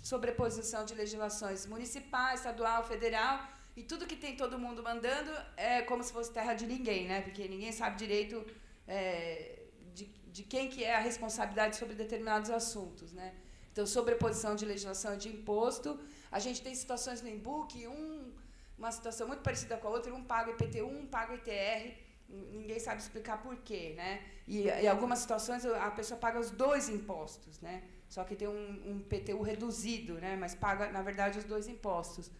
sobreposição de legislações municipal, estadual, federal, e tudo que tem todo mundo mandando é como se fosse terra de ninguém, né? Porque ninguém sabe direito de quem que é a responsabilidade sobre determinados assuntos, né? Então, sobreposição de legislação e de imposto. A gente tem situações no Embu que uma situação muito parecida com a outra, um paga IPTU, um paga ITR, ninguém sabe explicar por quê, né? E em algumas situações a pessoa paga os dois impostos, né? Só que tem um IPTU reduzido, né? Mas paga, na verdade, os dois impostos.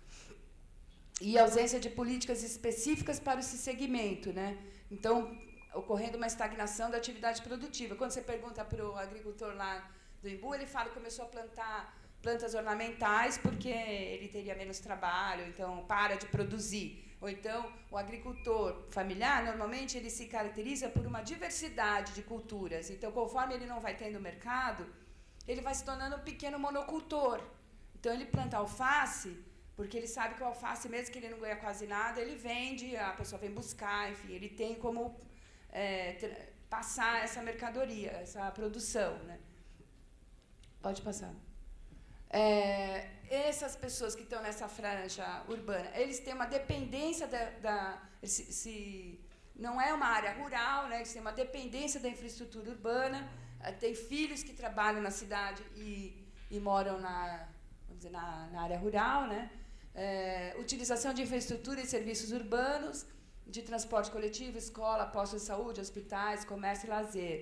E ausência de políticas específicas para esse segmento, né? Então, ocorrendo uma estagnação da atividade produtiva. Quando você pergunta para o agricultor lá do Embu, ele fala que começou a plantar plantas ornamentais porque ele teria menos trabalho, então para de produzir. Ou então, o agricultor familiar, normalmente, ele se caracteriza por uma diversidade de culturas. Então, conforme ele não vai tendo mercado, ele vai se tornando um pequeno monocultor. Então, ele planta alface, porque ele sabe que o alface, mesmo que ele não ganha quase nada, ele vende, a pessoa vem buscar, enfim, ele tem como passar essa mercadoria, essa produção, né? Pode passar. essas pessoas que estão nessa franja urbana, eles têm uma dependência não é uma área rural, né? Eles têm uma dependência da infraestrutura urbana, tem filhos que trabalham na cidade e moram vamos dizer, na área rural, né? Utilização de infraestrutura e serviços urbanos, de transporte coletivo, escola, postos de saúde, hospitais, comércio e lazer.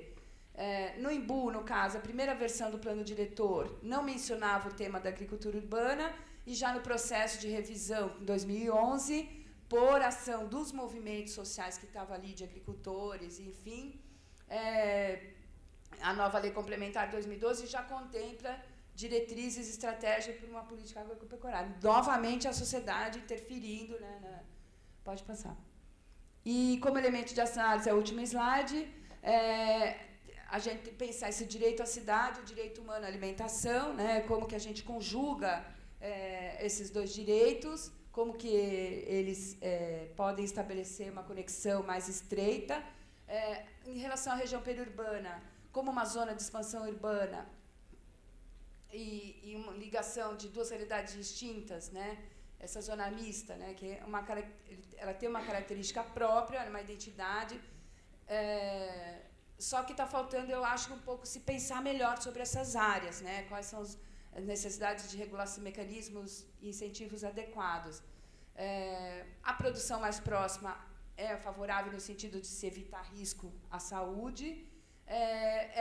No Embu, no caso, a primeira versão do plano diretor não mencionava o tema da agricultura urbana e já no processo de revisão, em 2011, por ação dos movimentos sociais que estavam ali, de agricultores, enfim, a nova lei complementar de 2012 já contempla diretrizes e estratégias para uma política agropecuária. Novamente, a sociedade interferindo, né, pode passar. E, como elemento de análise, a última slide, a gente pensar esse direito à cidade, o direito humano à alimentação, né, como que a gente conjuga esses dois direitos, como que eles podem estabelecer uma conexão mais estreita. Em relação à região periurbana, como uma zona de expansão urbana e uma ligação de duas realidades distintas, né? Essa zona mista, né? Que ela tem uma característica própria, uma identidade, só que está faltando, eu acho, um pouco se pensar melhor sobre essas áreas, né? Quais são as necessidades de regulação, mecanismos e incentivos adequados. A produção mais próxima é favorável no sentido de se evitar risco à saúde.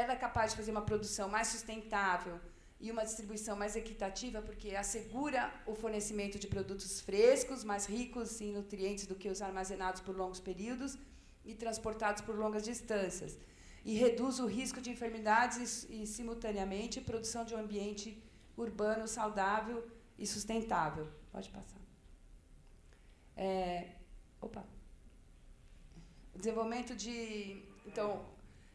Ela é capaz de fazer uma produção mais sustentável e uma distribuição mais equitativa, porque assegura o fornecimento de produtos frescos, mais ricos em nutrientes do que os armazenados por longos períodos e transportados por longas distâncias. E reduz o risco de enfermidades e simultaneamente, produção de um ambiente urbano saudável e sustentável. Pode passar. O desenvolvimento de... Então,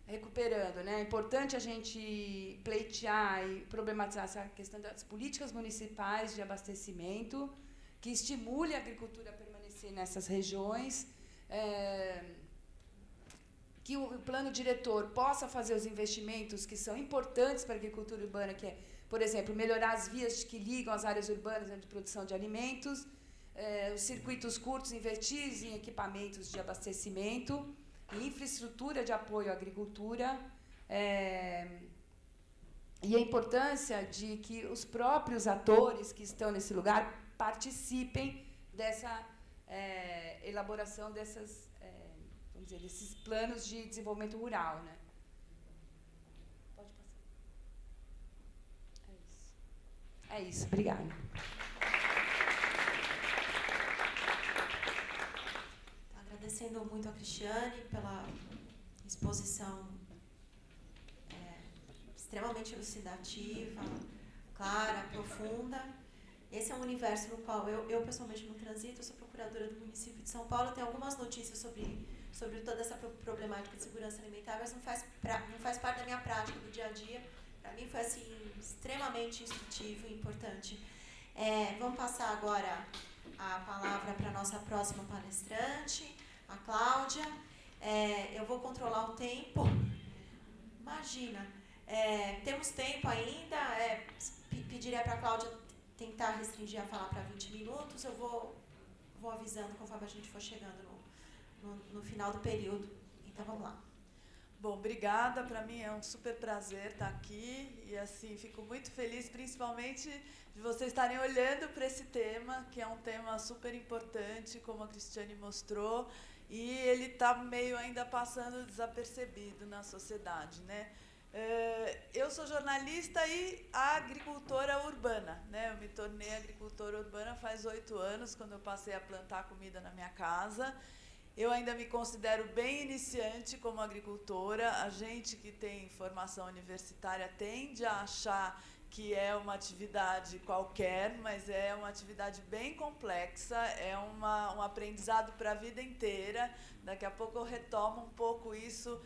recuperando, né? É importante a gente pleitear e problematizar essa questão das políticas municipais de abastecimento, que estimule a agricultura a permanecer nessas regiões, que o plano diretor possa fazer os investimentos que são importantes para a agricultura urbana, que é, por exemplo, melhorar as vias que ligam as áreas urbanas, né, de produção de alimentos, os circuitos curtos, investir em equipamentos de abastecimento, infraestrutura de apoio à agricultura, e a importância de que os próprios atores que estão nesse lugar participem dessa elaboração vamos dizer, desses planos de desenvolvimento rural, né? Pode passar. É isso. Obrigada. Agradecendo muito a Cristiane pela exposição extremamente elucidativa, clara, profunda. Esse é um universo no qual eu pessoalmente não transito, eu sou procuradora do município de São Paulo, tenho algumas notícias sobre toda essa problemática de segurança alimentar, mas não faz parte da minha prática do dia a dia. Para mim foi assim, extremamente instrutivo e importante. Vamos passar agora a palavra para a nossa próxima palestrante, a Cláudia. Eu vou controlar o tempo. Imagina, temos tempo ainda. Pediria para a Cláudia tentar restringir a fala para 20 minutos. Eu vou avisando conforme a gente for chegando no final do período. Então, vamos lá. Bom, obrigada. Para mim é um super prazer estar aqui e, assim, fico muito feliz, principalmente de vocês estarem olhando para esse tema, que é um tema super importante, como a Cristiane mostrou, e ele está meio ainda passando desapercebido na sociedade, né? Eu sou jornalista e agricultora urbana, né? Eu me tornei agricultora urbana faz 8 anos, quando eu passei a plantar comida na minha casa. Eu ainda me considero bem iniciante como agricultora. A gente que tem formação universitária tende a achar que é uma atividade qualquer, mas é uma atividade bem complexa, é um aprendizado para a vida inteira. Daqui a pouco eu retomo um pouco isso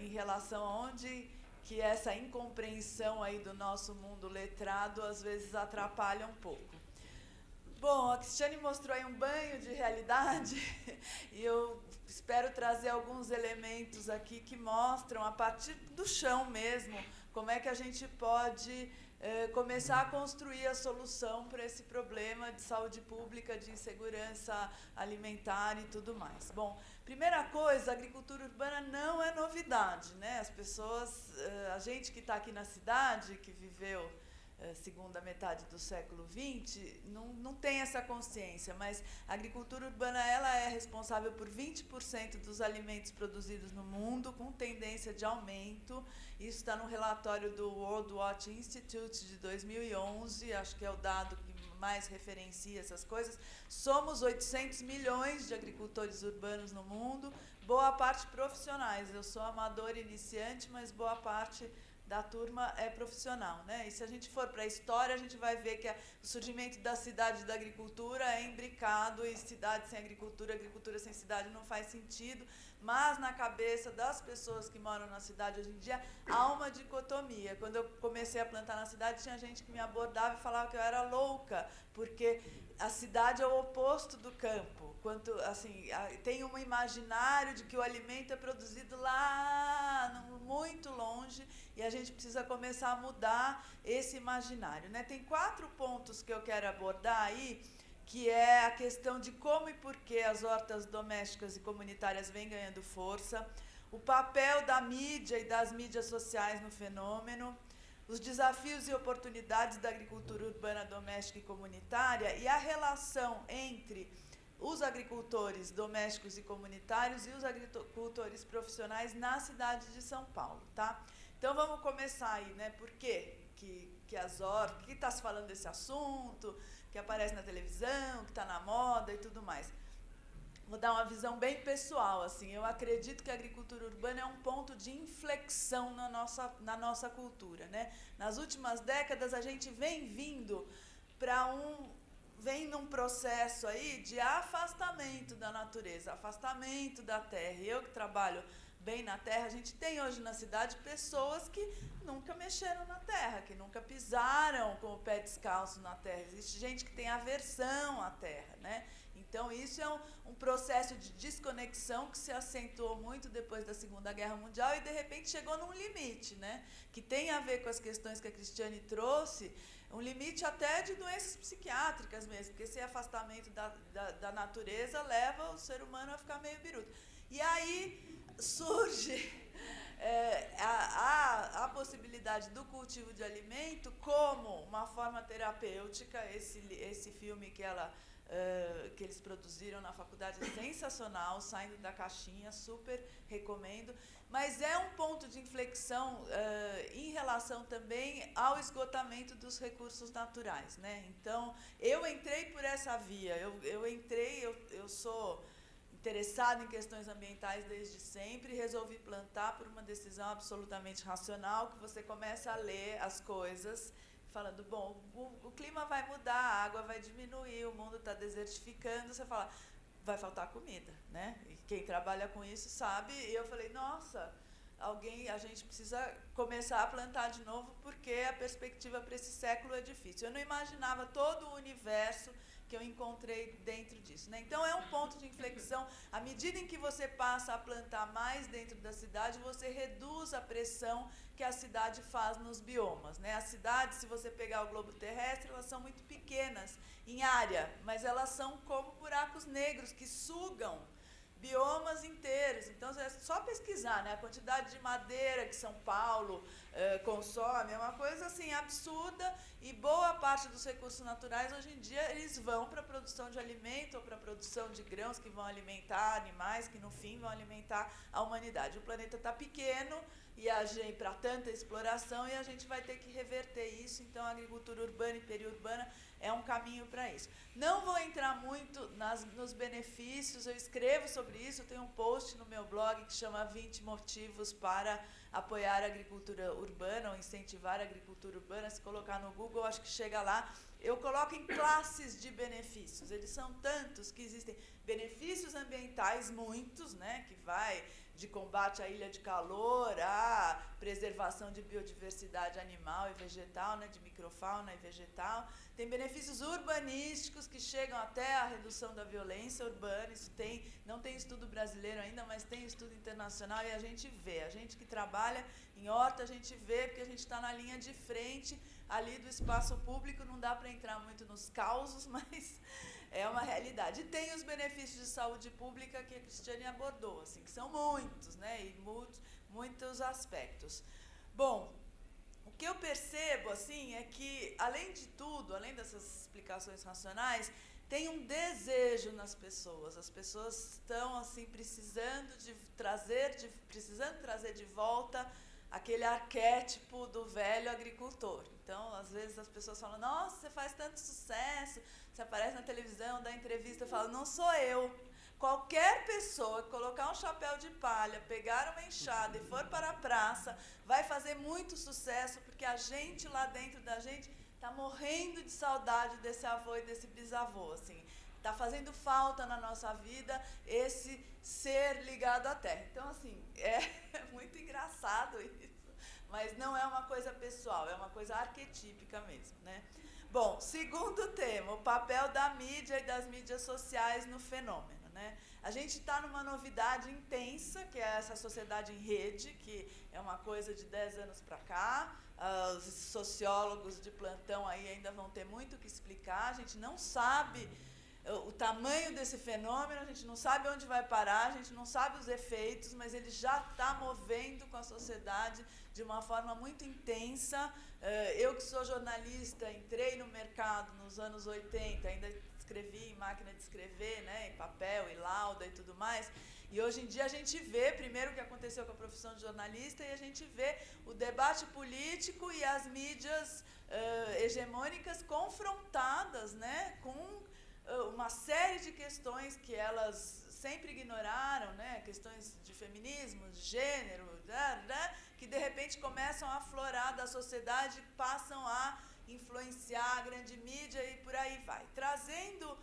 em relação a onde que essa incompreensão aí do nosso mundo letrado às vezes atrapalha um pouco. Bom, a Cristiane mostrou aí um banho de realidade e eu espero trazer alguns elementos aqui que mostram, a partir do chão mesmo, como é que a gente pode começar a construir a solução para esse problema de saúde pública, de insegurança alimentar e tudo mais. Bom, primeira coisa, a agricultura urbana não é novidade, né? As pessoas, a gente que está aqui na cidade, que viveu segunda metade do século XX, não tem essa consciência, mas a agricultura urbana ela é responsável por 20% dos alimentos produzidos no mundo, com tendência de aumento. Isso está no relatório do World Watch Institute de 2011, acho que é o dado que mais referencia essas coisas. Somos 800 milhões de agricultores urbanos no mundo, boa parte profissionais. Eu sou amador iniciante, mas boa parte da turma é profissional, né? E se a gente for para a história, a gente vai ver que o surgimento da cidade da agricultura é imbricado, e cidade sem agricultura, agricultura sem cidade não faz sentido, mas na cabeça das pessoas que moram na cidade hoje em dia, há uma dicotomia. Quando eu comecei a plantar na cidade, tinha gente que me abordava e falava que eu era louca, porque a cidade é o oposto do campo. Quanto, assim, tem um imaginário de que o alimento é produzido lá, muito longe, e a gente precisa começar a mudar esse imaginário, né? Tem 4 pontos que eu quero abordar aí, que é a questão de como e por que as hortas domésticas e comunitárias vêm ganhando força, o papel da mídia e das mídias sociais no fenômeno, os desafios e oportunidades da agricultura urbana, doméstica e comunitária, e a relação entre os agricultores domésticos e comunitários e os agricultores profissionais na cidade de São Paulo, tá? Então vamos começar aí, né? Por quê que as hortas, que está se falando desse assunto, que aparece na televisão, que está na moda e tudo mais. Vou dar uma visão bem pessoal, assim. Eu acredito que a agricultura urbana é um ponto de inflexão na nossa cultura, né? Nas últimas décadas a gente vem vindo para vem num processo aí de afastamento da natureza, afastamento da terra. E eu que trabalho bem na terra, a gente tem hoje na cidade pessoas que nunca mexeram na terra, que nunca pisaram com o pé descalço na terra. Existe gente que tem aversão à terra, né? Então isso é um processo de desconexão que se acentuou muito depois da Segunda Guerra Mundial e de repente chegou num limite, né? Que tem a ver com as questões que a Cristiane trouxe, um limite até de doenças psiquiátricas mesmo, porque esse afastamento da natureza leva o ser humano a ficar meio biruta. E aí surge a possibilidade do cultivo de alimento como uma forma terapêutica. Esse filme que eles produziram na faculdade é sensacional, saindo da caixinha, super recomendo. Mas é um ponto de inflexão em relação também ao esgotamento dos recursos naturais, né? Então, eu entrei por essa via, eu sou interessada em questões ambientais desde sempre, resolvi plantar por uma decisão absolutamente racional, que você começa a ler as coisas, falando, bom, o clima vai mudar, a água vai diminuir, o mundo está desertificando, você fala, vai faltar comida, né? E quem trabalha com isso sabe, e eu falei, nossa, a gente precisa começar a plantar de novo, porque a perspectiva para esse século é difícil. Eu não imaginava todo o universo que eu encontrei dentro disso, né? Então é um ponto de inflexão. À medida em que você passa a plantar mais dentro da cidade, você reduz a pressão que a cidade faz nos biomas, né? As cidades, se você pegar o globo terrestre, elas são muito pequenas em área, mas elas são como buracos negros que sugam biomas inteiros. Então é só pesquisar, né? A quantidade de madeira que São Paulo consome é uma coisa assim absurda, e boa parte dos recursos naturais hoje em dia eles vão para a produção de alimento ou para a produção de grãos que vão alimentar animais que no fim vão alimentar a humanidade. O planeta está pequeno e para tanta exploração, e a gente vai ter que reverter isso. Então a agricultura urbana e periurbana é um caminho para isso. Não vou entrar muito nos benefícios, eu escrevo sobre isso, eu tenho um post no meu blog que chama 20 motivos para apoiar a agricultura urbana ou incentivar a agricultura urbana. Se colocar no Google, acho que chega lá. Eu coloco em classes de benefícios, eles são tantos que existem benefícios ambientais, muitos, né, que vai de combate à ilha de calor, à preservação de biodiversidade animal e vegetal, né, de microfauna e vegetal. Tem benefícios urbanísticos que chegam até a redução da violência urbana. Isso não tem estudo brasileiro ainda, mas tem estudo internacional, e a gente vê. A gente que trabalha em horta, a gente vê, porque a gente está na linha de frente ali do espaço público, não dá para entrar muito nos causos, mas é uma realidade. E tem os benefícios de saúde pública que a Cristiane abordou, assim, que são muitos, né, e muitos aspectos. Bom, o que eu percebo, assim, é que, além de tudo, além dessas explicações racionais, tem um desejo nas pessoas. As pessoas estão, assim, precisando trazer de volta aquele arquétipo do velho agricultor. Então, às vezes as pessoas falam, nossa, você faz tanto sucesso, você aparece na televisão, dá entrevista, fala, não sou eu. Qualquer pessoa que colocar um chapéu de palha, pegar uma enxada e for para a praça, vai fazer muito sucesso, porque a gente lá dentro da gente está morrendo de saudade desse avô e desse bisavô, assim. Está fazendo falta na nossa vida esse ser ligado à terra. Então, assim, é muito engraçado isso, mas não é uma coisa pessoal, é uma coisa arquetípica mesmo, né? Bom, segundo tema, o papel da mídia e das mídias sociais no fenômeno, né? A gente está numa novidade intensa, que é essa sociedade em rede, que é uma coisa de 10 anos para cá. Os sociólogos de plantão aí ainda vão ter muito o que explicar. A gente não sabe o tamanho desse fenômeno, a gente não sabe onde vai parar, a gente não sabe os efeitos, mas ele já está movendo com a sociedade de uma forma muito intensa. Eu que sou jornalista, entrei no mercado nos anos 80, ainda escrevi em máquina de escrever, né, em papel e lauda e tudo mais. E hoje em dia a gente vê, primeiro, o que aconteceu com a profissão de jornalista, e a gente vê o debate político e as mídias hegemônicas confrontadas, né, com uma série de questões que elas sempre ignoraram, né, questões de feminismo, de gênero, que de repente começam a aflorar da sociedade, passam a influenciar a grande mídia e por aí vai. Trazendo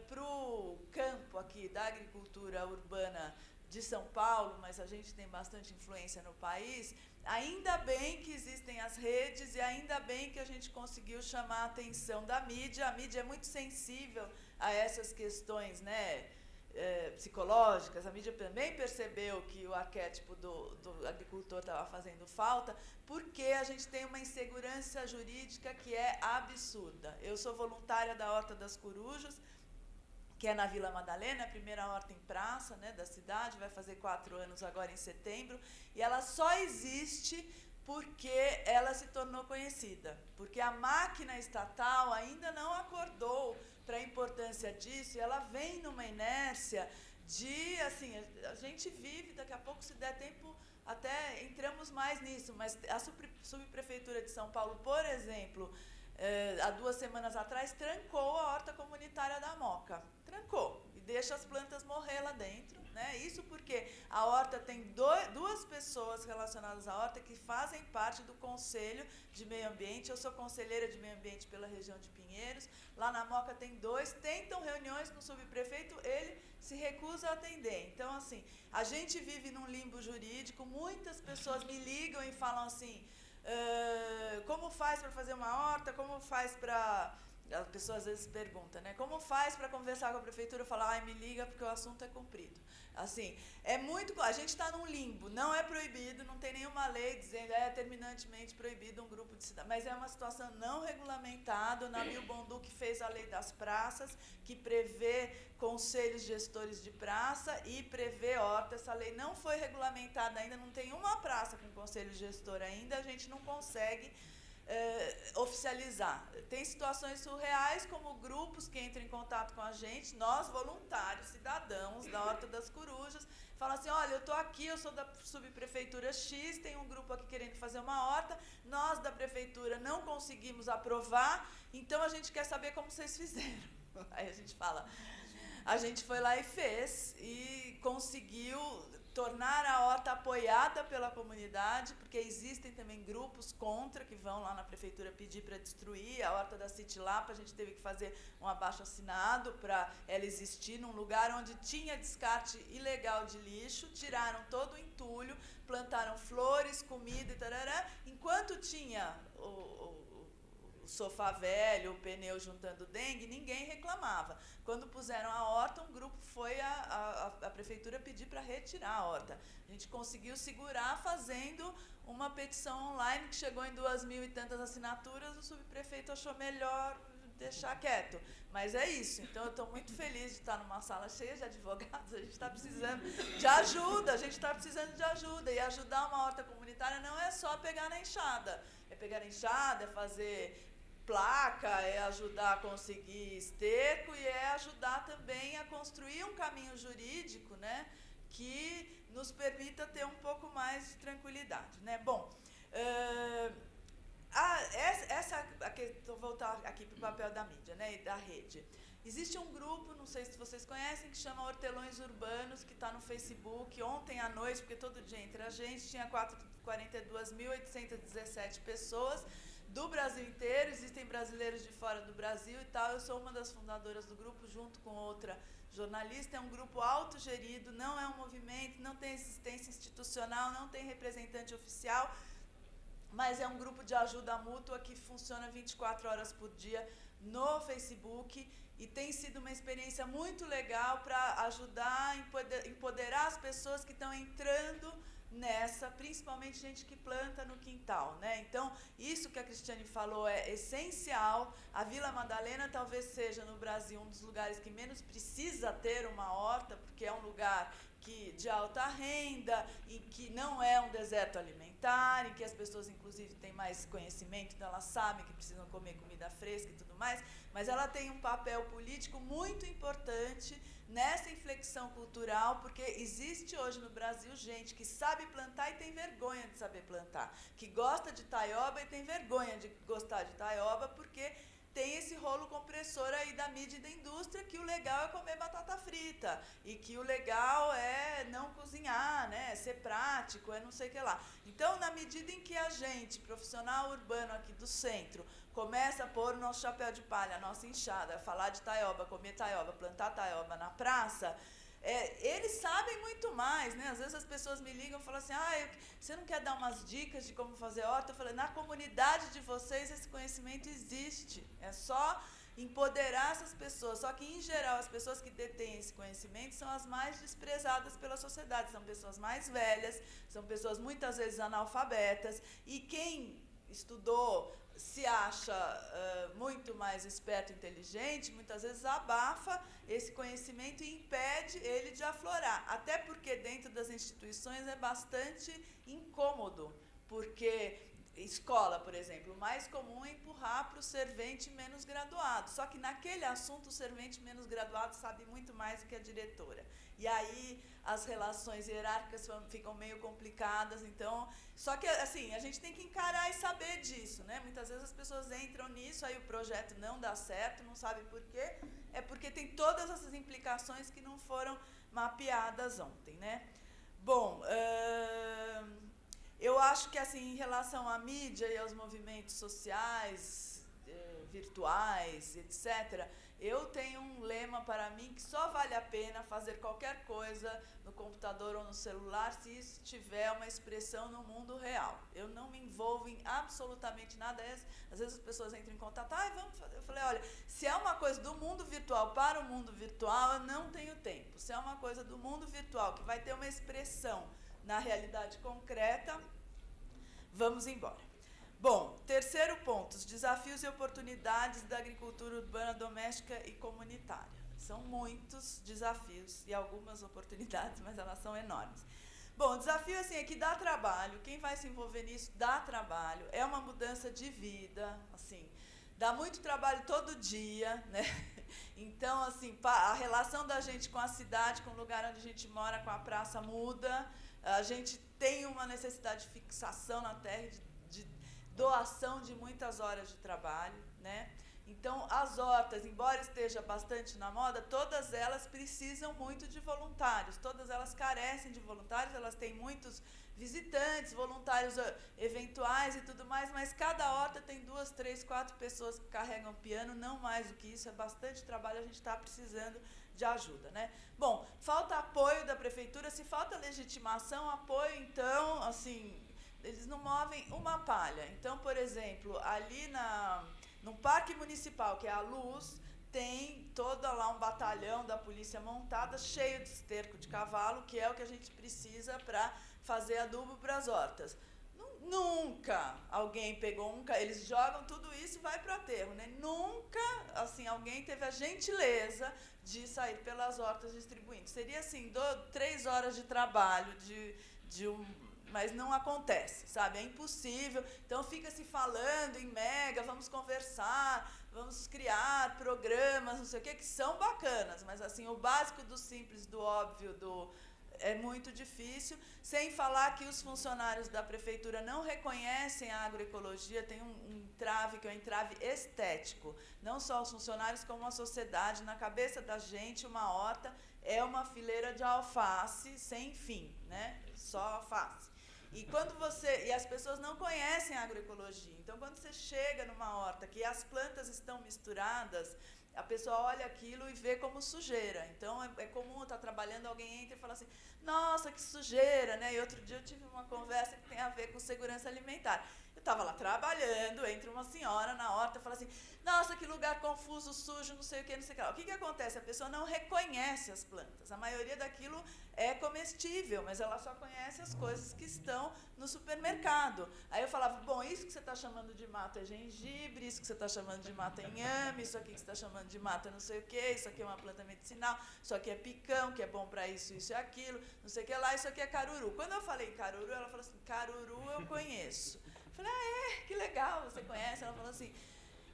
para o campo aqui da agricultura urbana de São Paulo, mas a gente tem bastante influência no país, ainda bem que existem as redes e ainda bem que a gente conseguiu chamar a atenção da mídia. A mídia é muito sensível a essas questões, né, psicológicas. A mídia também percebeu que o arquétipo do agricultor estava fazendo falta, porque a gente tem uma insegurança jurídica que é absurda. Eu sou voluntária da Horta das Corujas, que é na Vila Madalena, a primeira horta em praça, né, da cidade, vai fazer 4 anos agora em setembro, e ela só existe porque ela se tornou conhecida, porque a máquina estatal ainda não acordou para a importância disso, e ela vem numa inércia de, assim, a gente vive, daqui a pouco, se der tempo, até entramos mais nisso, mas a subprefeitura de São Paulo, por exemplo, há 2 semanas atrás, trancou a horta comunitária da Moca. Trancou. E deixa as plantas morrer lá dentro, né? Isso porque a horta tem 2 pessoas relacionadas à horta que fazem parte do Conselho de Meio Ambiente. Eu sou conselheira de Meio Ambiente pela região de Pinheiros. Lá na Moca tem 2. Tentam reuniões com o subprefeito, ele se recusa a atender. Então, assim, a gente vive num limbo jurídico. Muitas pessoas me ligam e falam assim, como faz para fazer uma horta, como faz para... A pessoa às vezes pergunta, né? Como faz para conversar com a prefeitura? Eu falo, me liga porque o assunto é comprido. Assim, é muito... A gente está num limbo, não é proibido, não tem nenhuma lei dizendo é terminantemente proibido um grupo de cidadãos, mas é uma situação não regulamentada. O Nabil Bonduque fez a lei das praças, que prevê conselhos gestores de praça e prevê horta. Essa lei não foi regulamentada ainda, não tem uma praça com conselho gestor ainda, a gente não consegue oficializar. Tem situações surreais, como grupos que entram em contato com a gente, nós voluntários, cidadãos da Horta das Corujas, falam assim, olha, eu estou aqui, eu sou da subprefeitura X, tem um grupo aqui querendo fazer uma horta, nós da prefeitura não conseguimos aprovar, então a gente quer saber como vocês fizeram. Aí a gente fala, a gente foi lá e fez, e conseguiu tornar a horta apoiada pela comunidade, porque existem também grupos contra, que vão lá na prefeitura pedir para destruir a horta da City Lapa. A gente teve que fazer um abaixo-assinado para ela existir num lugar onde tinha descarte ilegal de lixo, tiraram todo o entulho, plantaram flores, comida e tarará. Enquanto tinha os sofá velho, o pneu juntando dengue, ninguém reclamava. Quando puseram a horta, um grupo foi a prefeitura pedir para retirar a horta. A gente conseguiu segurar fazendo uma petição online que chegou em 2.000 e tantas assinaturas, o subprefeito achou melhor deixar quieto. Mas é isso. Então, eu estou muito feliz de estar numa sala cheia de advogados. A gente está precisando de ajuda, a gente está precisando de ajuda. E ajudar uma horta comunitária não é só pegar na enxada. É pegar na enxada, é fazer placa, é ajudar a conseguir esterco e é ajudar também a construir um caminho jurídico, né, que nos permita ter um pouco mais de tranquilidade, né? Bom, vou voltar aqui para o papel da mídia, né, e da rede. Existe um grupo, não sei se vocês conhecem, que chama Hortelões Urbanos, que está no Facebook. Ontem à noite, porque todo dia entra a gente, tinha 42.817 pessoas do Brasil inteiro. Existem brasileiros de fora do Brasil e tal. Eu sou uma das fundadoras do grupo, junto com outra jornalista. É um grupo autogerido, não é um movimento, não tem assistência institucional, não tem representante oficial, mas é um grupo de ajuda mútua que funciona 24 horas por dia no Facebook e tem sido uma experiência muito legal para ajudar a empoderar as pessoas que estão entrando nessa, principalmente gente que planta no quintal, né? Então, isso que a Cristiane falou é essencial. A Vila Madalena talvez seja no Brasil um dos lugares que menos precisa ter uma horta, porque é um lugar de alta renda, em que não é um deserto alimentar, em que as pessoas, inclusive, têm mais conhecimento, então elas sabem que precisam comer comida fresca e tudo mais, mas ela tem um papel político muito importante nessa inflexão cultural, porque existe hoje no Brasil gente que sabe plantar e tem vergonha de saber plantar, que gosta de taioba e tem vergonha de gostar de taioba, porque tem esse rolo compressor aí da mídia e da indústria que o legal é comer batata frita e que o legal é não cozinhar, né, ser prático, é não sei o que lá. Então, na medida em que a gente, profissional urbano aqui do centro, começa a pôr o nosso chapéu de palha, a nossa enxada, falar de taioba, comer taioba, plantar taioba na praça, eles sabem muito mais, né? Às vezes as pessoas me ligam e falam assim, você não quer dar umas dicas de como fazer horta? Eu falei, na comunidade de vocês esse conhecimento existe, é só empoderar essas pessoas. Só que, em geral, as pessoas que detêm esse conhecimento são as mais desprezadas pela sociedade, são pessoas mais velhas, são pessoas muitas vezes analfabetas, e quem estudou, se acha muito mais esperto e inteligente, muitas vezes abafa esse conhecimento e impede ele de aflorar. Até porque dentro das instituições é bastante incômodo, porque escola, por exemplo, o mais comum é empurrar para o servente menos graduado. Só que naquele assunto o servente menos graduado sabe muito mais do que a diretora. E aí as relações hierárquicas ficam meio complicadas, então... Só que, assim, a gente tem que encarar e saber disso, né? Muitas vezes as pessoas entram nisso, aí o projeto não dá certo, não sabe por quê. É porque tem todas essas implicações que não foram mapeadas ontem, né? Bom, eu acho que, assim, em relação à mídia e aos movimentos sociais, virtuais, etc., eu tenho um lema para mim que só vale a pena fazer qualquer coisa no computador ou no celular se isso tiver uma expressão no mundo real. Eu não me envolvo em absolutamente nada. Às vezes as pessoas entram em contato, vamos fazer. Eu falei, olha, se é uma coisa do mundo virtual para o mundo virtual, eu não tenho tempo. Se é uma coisa do mundo virtual que vai ter uma expressão na realidade concreta, vamos embora. Bom, terceiro ponto, os desafios e oportunidades da agricultura urbana, doméstica e comunitária. São muitos desafios e algumas oportunidades, mas elas são enormes. Bom, o desafio assim, é que dá trabalho, quem vai se envolver nisso dá trabalho, é uma mudança de vida, assim, dá muito trabalho todo dia, né? Então, assim, a relação da gente com a cidade, com o lugar onde a gente mora, com a praça muda, a gente tem uma necessidade de fixação na terra, de doação de muitas horas de trabalho, né? Então, as hortas, embora esteja bastante na moda, todas elas precisam muito de voluntários, todas elas carecem de voluntários, elas têm muitos visitantes, voluntários eventuais e tudo mais, mas cada horta tem 2, 3, 4 pessoas que carregam piano, não mais do que isso, é bastante trabalho, a gente está precisando de ajuda, né? Bom, falta apoio da prefeitura, se falta legitimação, apoio, então, assim, eles não movem uma palha. Então, por exemplo, ali No Parque Municipal, que é a Luz, tem todo lá um batalhão da polícia montada, cheio de esterco de cavalo, que é o que a gente precisa para fazer adubo para as hortas. Nunca alguém pegou eles jogam tudo isso e vai para o aterro, né? Nunca, assim, alguém teve a gentileza de sair pelas hortas distribuindo. Seria, assim, 3 horas de trabalho, mas não acontece, sabe? É impossível. Então, fica se falando em mega, vamos conversar, vamos criar programas, não sei o quê, que são bacanas, mas, assim, o básico do simples, do óbvio, é muito difícil, sem falar que os funcionários da prefeitura não reconhecem a agroecologia, tem um entrave, que é um entrave estético. Não só os funcionários, como a sociedade. Na cabeça da gente, uma horta é uma fileira de alface sem fim, né? Só alface. E as pessoas não conhecem a agroecologia. Então, quando você chega numa horta que as plantas estão misturadas, a pessoa olha aquilo e vê como sujeira. Então, é comum estar trabalhando, alguém entra e fala assim, nossa, que sujeira, né? E outro dia eu tive uma conversa que tem a ver com segurança alimentar. Eu estava lá trabalhando, entra uma senhora na horta e fala assim, nossa, que lugar confuso, sujo, não sei o que, não sei o que lá. O que acontece? A pessoa não reconhece as plantas. A maioria daquilo é comestível, mas ela só conhece as coisas que estão no supermercado. Aí eu falava, bom, isso que você está chamando de mato é gengibre, isso que você está chamando de mato é inhame, isso aqui que você está chamando de mato é não sei o que, isso aqui é uma planta medicinal, isso aqui é picão, que é bom para isso, isso e aquilo, não sei o que lá, isso aqui é caruru. Quando eu falei caruru, ela falou assim, caruru eu conheço. Eu falei, que legal, você conhece? Ela falou assim,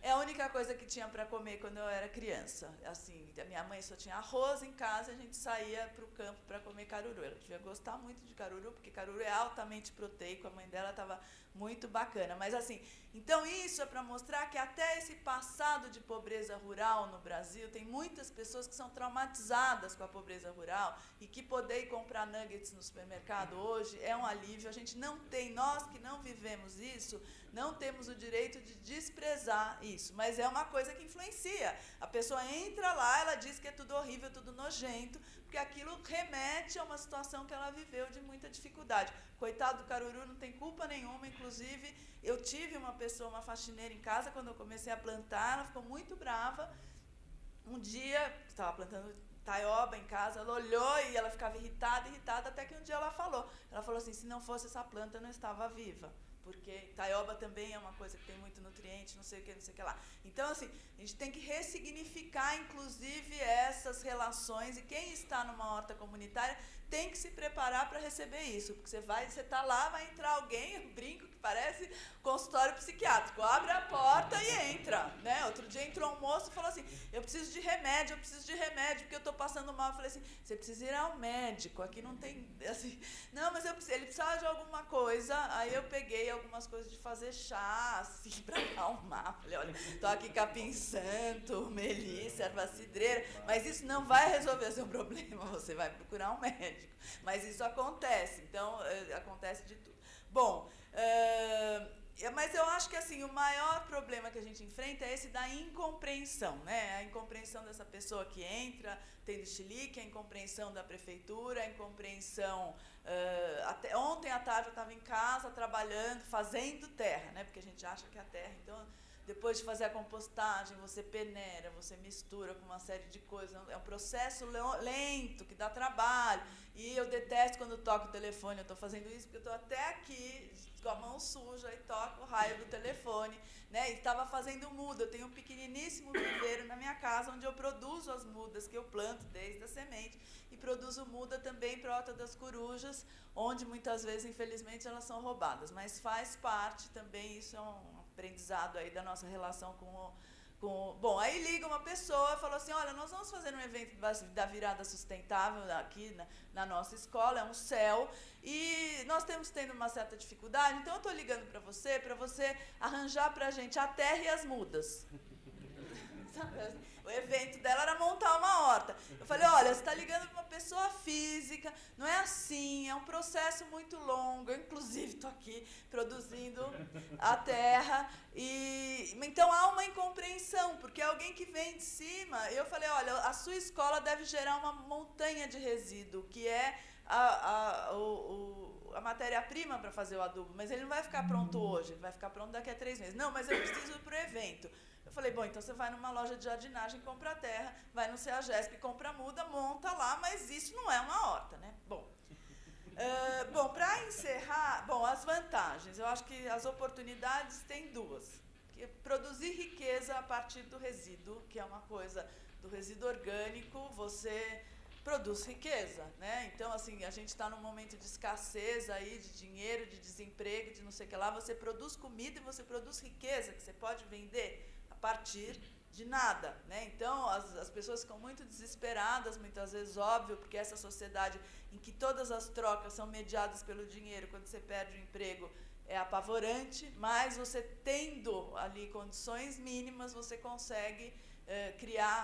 é a única coisa que tinha para comer quando eu era criança. Assim, a minha mãe só tinha arroz em casa, a gente saía para o campo para comer caruru. Ela devia gostar muito de caruru, porque caruru é altamente proteico, a mãe dela estava muito bacana. Mas assim, então isso é para mostrar que até esse passado de pobreza rural no Brasil, tem muitas pessoas que são traumatizadas com a pobreza rural e que poder ir comprar nuggets no supermercado hoje é um alívio. A gente não tem, nós que não vivemos isso, não temos o direito de desprezar isso, mas é uma coisa que influencia. A pessoa entra lá, ela diz que é tudo horrível, tudo nojento, porque aquilo remete a uma situação que ela viveu de muita dificuldade. Coitado do caruru, não tem culpa nenhuma. Inclusive, eu tive uma pessoa, uma faxineira em casa, quando eu comecei a plantar, ela ficou muito brava. Um dia, estava plantando taioba em casa, ela olhou e ela ficava irritada, até que um dia ela falou assim, se não fosse essa planta, eu não estava viva. Porque taioba também é uma coisa que tem muito nutriente, não sei o que lá. Então, assim, a gente tem que ressignificar, inclusive, essas relações, e quem está numa horta comunitária tem que se preparar para receber isso, porque você está lá, vai entrar alguém, eu brinco que parece consultório psiquiátrico, abre a porta e entra, né? Outro dia entrou um moço e falou assim, eu preciso de remédio, porque eu estou passando mal. Eu falei assim, você precisa ir ao médico, aqui não tem, assim, não, mas ele precisava de alguma coisa. Aí eu peguei algumas coisas de fazer chá, assim, para acalmar. Falei, olha, estou aqui capim santo, melissa, erva cidreira, mas isso não vai resolver o seu problema, você vai procurar um médico. Mas isso acontece, então, acontece de tudo. Bom, mas eu acho que, assim, o maior problema que a gente enfrenta é esse da incompreensão, né? A incompreensão dessa pessoa que entra, tendo chilique, a incompreensão da prefeitura, a incompreensão... até ontem à tarde eu estava em casa trabalhando, fazendo terra, né? Porque a gente acha que a terra, então... Depois de fazer a compostagem, você peneira, você mistura com uma série de coisas. É um processo lento, que dá trabalho. E eu detesto quando toco o telefone. Eu estou fazendo isso porque eu estou até aqui, com a mão suja, e toco o raio do telefone. Né? E estava fazendo muda. Eu tenho um pequeniníssimo viveiro na minha casa, onde eu produzo as mudas que eu planto desde a semente. E produzo muda também para a Horta das Corujas, onde muitas vezes, infelizmente, elas são roubadas. Mas faz parte também, isso é um aprendizado aí da nossa relação com... Bom, aí liga uma pessoa e falou assim, olha, nós vamos fazer um evento da virada sustentável aqui na nossa escola, é um céu, e nós temos tendo uma certa dificuldade, então eu estou ligando para você arranjar para a gente a terra e as mudas. O evento dela era montar uma horta. Eu falei, olha, você está ligando para uma pessoa física, não é assim, é um processo muito longo. Eu, inclusive, estou aqui produzindo a terra. Então, há uma incompreensão, porque alguém que vem de cima... Eu falei, olha, a sua escola deve gerar uma montanha de resíduo, que é a matéria-prima para fazer o adubo, mas ele não vai ficar pronto hoje, ele vai ficar pronto daqui a 3 meses. Não, mas eu preciso para o evento. falei, bom, então você vai numa loja de jardinagem, compra terra, vai no CEAGESP, compra muda, monta lá, mas isso não é uma horta, né? Bom, para encerrar, as vantagens. Eu acho que as oportunidades têm duas. Que é produzir riqueza a partir do resíduo, que é uma coisa do resíduo orgânico, você produz riqueza, né? Então, assim, a gente está num momento de escassez aí, de dinheiro, de desemprego, de não sei o que lá. Você produz comida e você produz riqueza, que você pode vender a partir de nada, né? Então, as pessoas ficam muito desesperadas, muitas vezes, óbvio, porque essa sociedade em que todas as trocas são mediadas pelo dinheiro, quando você perde o emprego, é apavorante, mas você tendo ali condições mínimas, você consegue criar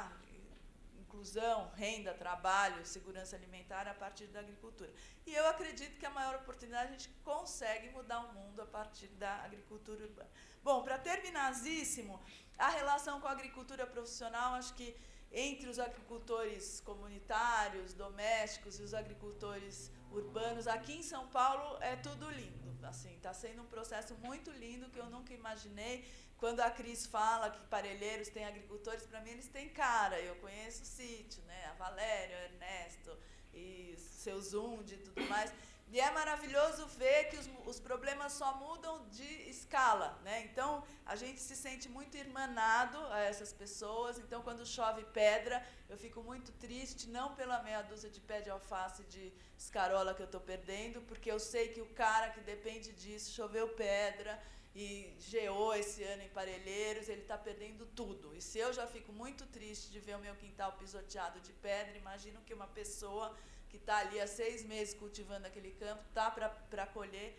inclusão, renda, trabalho, segurança alimentar a partir da agricultura. E eu acredito que a maior oportunidade a gente consegue mudar o mundo a partir da agricultura urbana. Bom, para terminazíssimo, a relação com a agricultura profissional, acho que entre os agricultores comunitários, domésticos e os agricultores urbanos, aqui em São Paulo é tudo lindo. Assim, está sendo um processo muito lindo que eu nunca imaginei. Quando a Cris fala que Parelheiros tem agricultores, para mim eles têm cara. Eu conheço o sítio, né? A Valéria, o Ernesto e seu Zund e tudo mais. E é maravilhoso ver que os problemas só mudam de escala, né? Então, a gente se sente muito irmanado a essas pessoas. Então, quando chove pedra, eu fico muito triste, não pela meia dúzia de pé de alface de escarola que eu estou perdendo, porque eu sei que o cara que depende disso choveu pedra e geou esse ano em Parelheiros, ele está perdendo tudo. E se eu já fico muito triste de ver o meu quintal pisoteado de pedra, imagino que uma pessoa que está ali há 6 meses cultivando aquele campo, está para colher.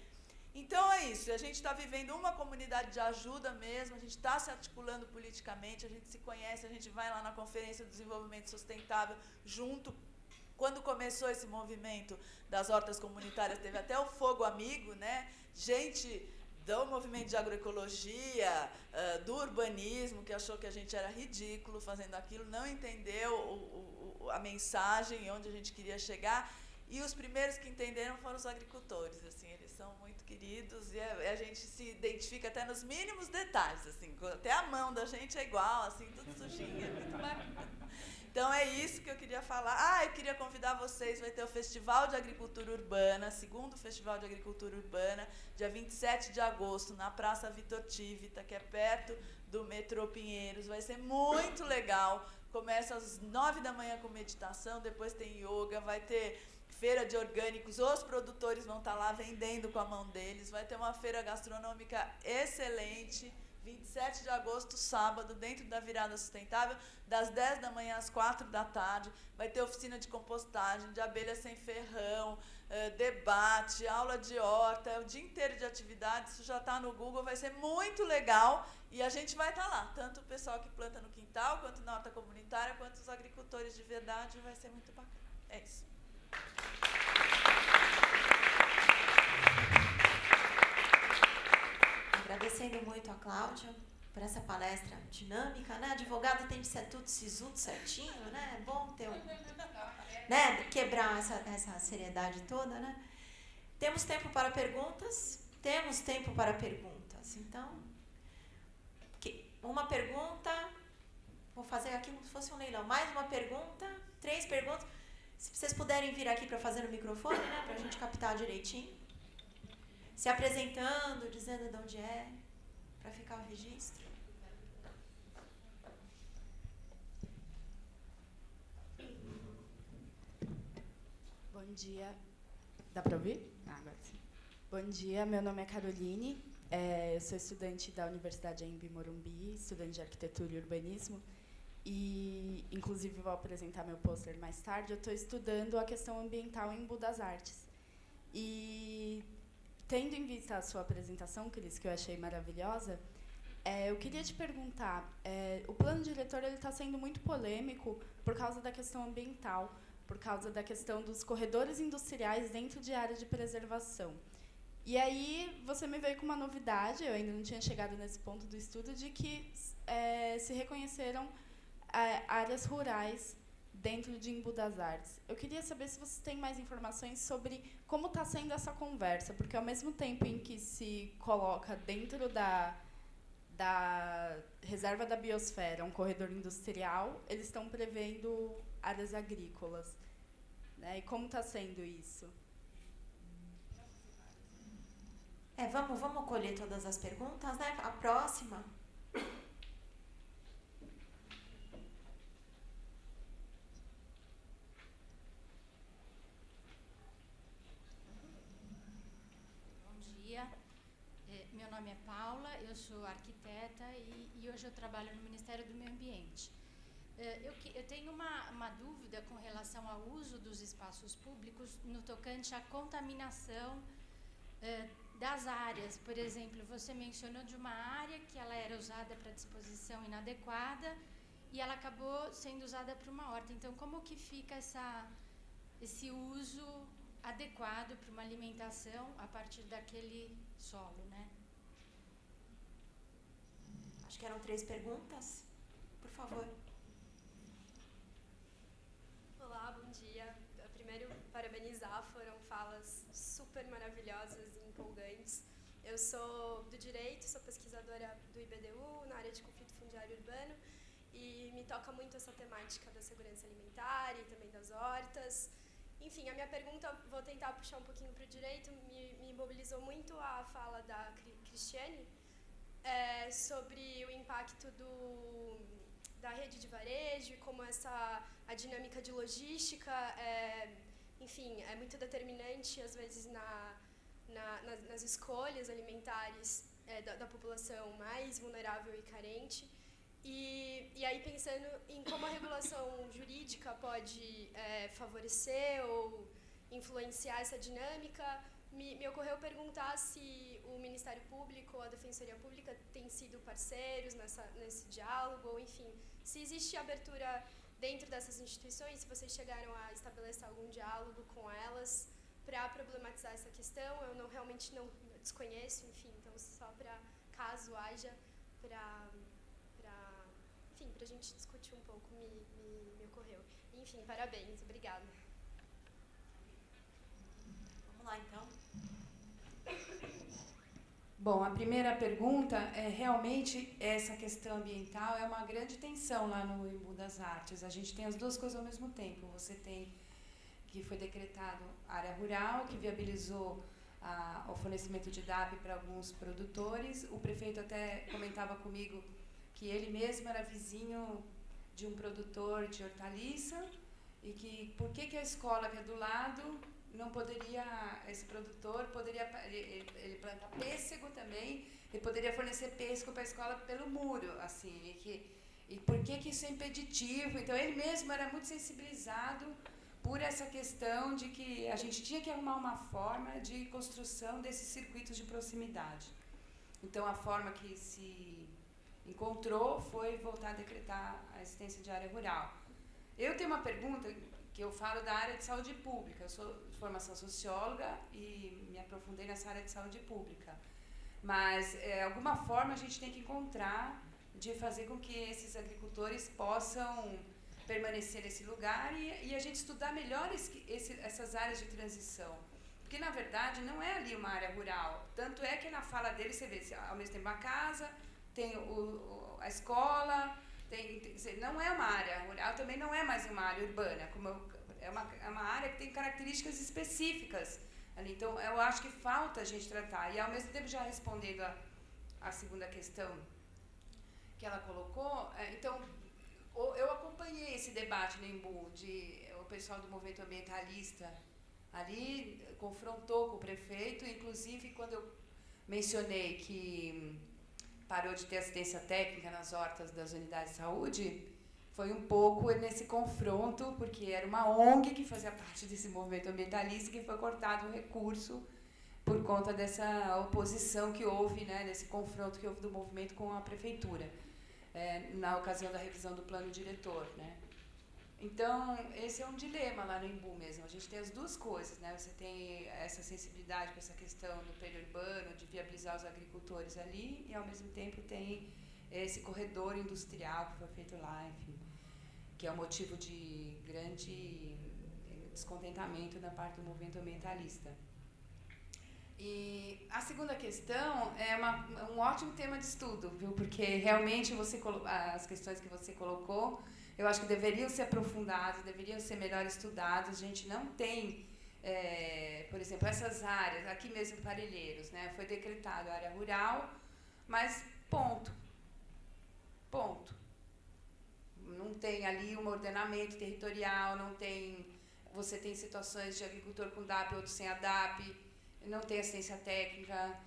Então é isso, a gente está vivendo uma comunidade de ajuda mesmo, a gente está se articulando politicamente, a gente se conhece, a gente vai lá na Conferência do Desenvolvimento Sustentável junto. Quando começou esse movimento das hortas comunitárias, teve até o Fogo Amigo, né? Gente do movimento de agroecologia, do urbanismo, que achou que a gente era ridículo fazendo aquilo, não entendeu a mensagem e onde a gente queria chegar. E os primeiros que entenderam foram os agricultores, assim, eles são muito queridos e a gente se identifica até nos mínimos detalhes, assim, até a mão da gente é igual, assim, tudo sujinho, é muito bacana. Então é isso que eu queria falar. Eu queria convidar vocês, vai ter o Festival de Agricultura Urbana, segundo Festival de Agricultura Urbana, dia 27 de agosto, na Praça Vitor Tivita, que é perto do metrô Pinheiros. Vai ser muito legal. Começa às 9 da manhã com meditação, depois tem yoga, vai ter feira de orgânicos, os produtores vão estar lá vendendo com a mão deles, vai ter uma feira gastronômica excelente, 27 de agosto, sábado, dentro da Virada Sustentável, das 10 da manhã às 4 da tarde, vai ter oficina de compostagem, de abelha sem ferrão, debate, aula de horta, o dia inteiro de atividades, isso já está no Google, vai ser muito legal e a gente vai estar lá, tanto o pessoal que planta no quintal, quanto na horta comunitária, quanto os agricultores de verdade, vai ser muito bacana. É isso. Agradecendo muito a Cláudia por essa palestra dinâmica, né? Advogado tem de ser tudo sisudo certinho, né? É bom ter né? Quebrar essa seriedade toda, né? Temos tempo para perguntas? Temos tempo para perguntas. Então, uma pergunta, vou fazer aqui como se fosse um leilão. Mais uma pergunta, 3 perguntas. Se vocês puderem vir aqui para fazer no microfone, né? Para a gente captar direitinho. Se apresentando, dizendo de onde é, para ficar o registro. Bom dia. Dá para ouvir? Agora sim. Bom dia, meu nome é Caroline, eu sou estudante da Universidade Anhembi Morumbi, estudante de arquitetura e urbanismo, e inclusive vou apresentar meu pôster mais tarde. Eu estou estudando a questão ambiental em Budas Artes. E tendo em vista a sua apresentação, Cris, que eu achei maravilhosa, eu queria te perguntar, o plano diretor está sendo muito polêmico por causa da questão ambiental, por causa da questão dos corredores industriais dentro de área de preservação. E aí você me veio com uma novidade, eu ainda não tinha chegado nesse ponto do estudo, de que se reconheceram áreas rurais dentro de Embu das Artes. Eu queria saber se você tem mais informações sobre como está sendo essa conversa, porque ao mesmo tempo em que se coloca dentro da reserva da biosfera, um corredor industrial, eles estão prevendo áreas agrícolas, né? E como está sendo isso? Vamos colher todas as perguntas, né? A próxima. Meu nome é Paula, eu sou arquiteta e hoje eu trabalho no Ministério do Meio Ambiente. Eu tenho uma dúvida com relação ao uso dos espaços públicos no tocante à contaminação das áreas. Por exemplo, você mencionou de uma área que ela era usada para disposição inadequada e ela acabou sendo usada para uma horta. Então, como que fica esse uso adequado para uma alimentação a partir daquele solo, né? Acho que eram 3 perguntas. Por favor. Olá, bom dia. Primeiro, parabenizar, foram falas super maravilhosas e empolgantes. Eu sou do Direito, sou pesquisadora do IBDU, na área de conflito fundiário urbano, e me toca muito essa temática da segurança alimentar e também das hortas. Enfim, a minha pergunta, vou tentar puxar um pouquinho para o direito, me mobilizou muito a fala da Cristiane sobre o impacto da rede de varejo e como a dinâmica de logística enfim, é muito determinante, às vezes, nas escolhas alimentares da população mais vulnerável e carente. E aí, pensando em como a regulação jurídica pode favorecer ou influenciar essa dinâmica, me ocorreu perguntar se o Ministério Público ou a Defensoria Pública têm sido parceiros nesse diálogo, ou, enfim, se existe abertura dentro dessas instituições, se vocês chegaram a estabelecer algum diálogo com elas para problematizar essa questão. Eu realmente não desconheço, enfim, então só para, caso haja, enfim, para a gente discutir um pouco, me ocorreu. Enfim, parabéns, obrigada. Vamos lá, então. Bom, a primeira pergunta realmente essa questão ambiental é uma grande tensão lá no Embu das Artes. A gente tem as duas coisas ao mesmo tempo. Você tem que foi decretado área rural, que viabilizou o fornecimento de DAP para alguns produtores. O prefeito até comentava comigo que ele mesmo era vizinho de um produtor de hortaliça e que por que a escola que é do lado não poderia, esse produtor poderia, ele planta pêssego também, e poderia fornecer pêssego para a escola pelo muro, assim, e por que isso é impeditivo? Então ele mesmo era muito sensibilizado por essa questão de que a gente tinha que arrumar uma forma de construção desses circuitos de proximidade. Então a forma que se encontrou foi voltar a decretar a existência de área rural. Eu tenho uma pergunta que eu falo da área de saúde pública. Eu sou de formação socióloga e me aprofundei nessa área de saúde pública. Mas, alguma forma, a gente tem que encontrar de fazer com que esses agricultores possam permanecer nesse lugar e a gente estudar melhor essas áreas de transição. Porque, na verdade, não é ali uma área rural. Tanto é que na fala dele você vê, ao mesmo tempo, a casa, tem a escola... não é uma área rural, também não é mais uma área urbana, é uma área que tem características específicas ali. Então, eu acho que falta a gente tratar. E, ao mesmo tempo, já respondendo a segunda questão que ela colocou, então, eu acompanhei esse debate no Embu, o pessoal do movimento ambientalista ali confrontou com o prefeito, inclusive, quando eu mencionei que parou de ter assistência técnica nas hortas das unidades de saúde, foi um pouco nesse confronto, porque era uma ONG que fazia parte desse movimento ambientalista que foi cortado o recurso por conta dessa oposição que houve, né, desse confronto que houve do movimento com a prefeitura, na ocasião da revisão do plano diretor, né. Então, esse é um dilema lá no Embu mesmo. A gente tem as duas coisas, né? Você tem essa sensibilidade com essa questão do periurbano, de viabilizar os agricultores ali, e ao mesmo tempo tem esse corredor industrial que foi feito lá, enfim, que é um motivo de grande descontentamento da parte do movimento ambientalista. E a segunda questão é um ótimo tema de estudo, viu? Porque realmente as questões que você colocou, eu acho que deveriam ser aprofundadas, deveriam ser melhor estudadas. A gente não tem, por exemplo, essas áreas, aqui mesmo Parelheiros, né? Foi decretado área rural, mas ponto. Não tem ali um ordenamento territorial, você tem situações de agricultor com DAP, outros sem a DAP, não tem assistência técnica.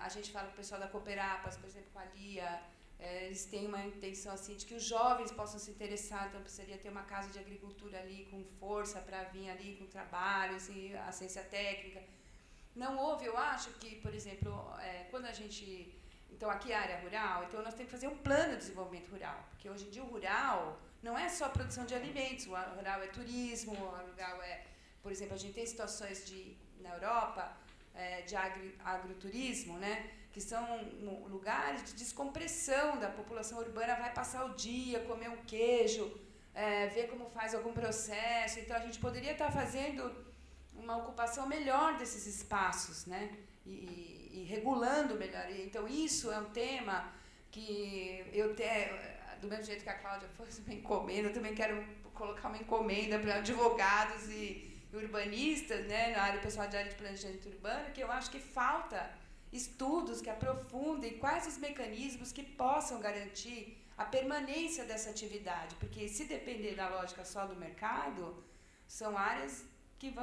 A gente fala com o pessoal da Cooperapas, por exemplo, com a Lia, eles têm uma intenção assim, de que os jovens possam se interessar, então precisaria ter uma casa de agricultura ali com força para vir ali com trabalhos e assistência técnica. Não houve, eu acho que, por exemplo, quando a gente... Então, aqui é a área rural, então nós temos que fazer um plano de desenvolvimento rural, porque hoje em dia o rural não é só produção de alimentos, o rural é turismo, o rural por exemplo, a gente tem situações na Europa de agroturismo, né, que são lugares de descompressão da população urbana, vai passar o dia, comer um queijo, ver como faz algum processo. Então, a gente poderia estar fazendo uma ocupação melhor desses espaços, né, e regulando melhor. Então, isso é um tema que do mesmo jeito que a Cláudia fez uma encomenda, eu também quero colocar uma encomenda para advogados e urbanistas, né, na área pessoal de área de planejamento urbano, que eu acho que falta estudos que aprofundem quais os mecanismos que possam garantir a permanência dessa atividade, porque se depender da lógica só do mercado, são áreas que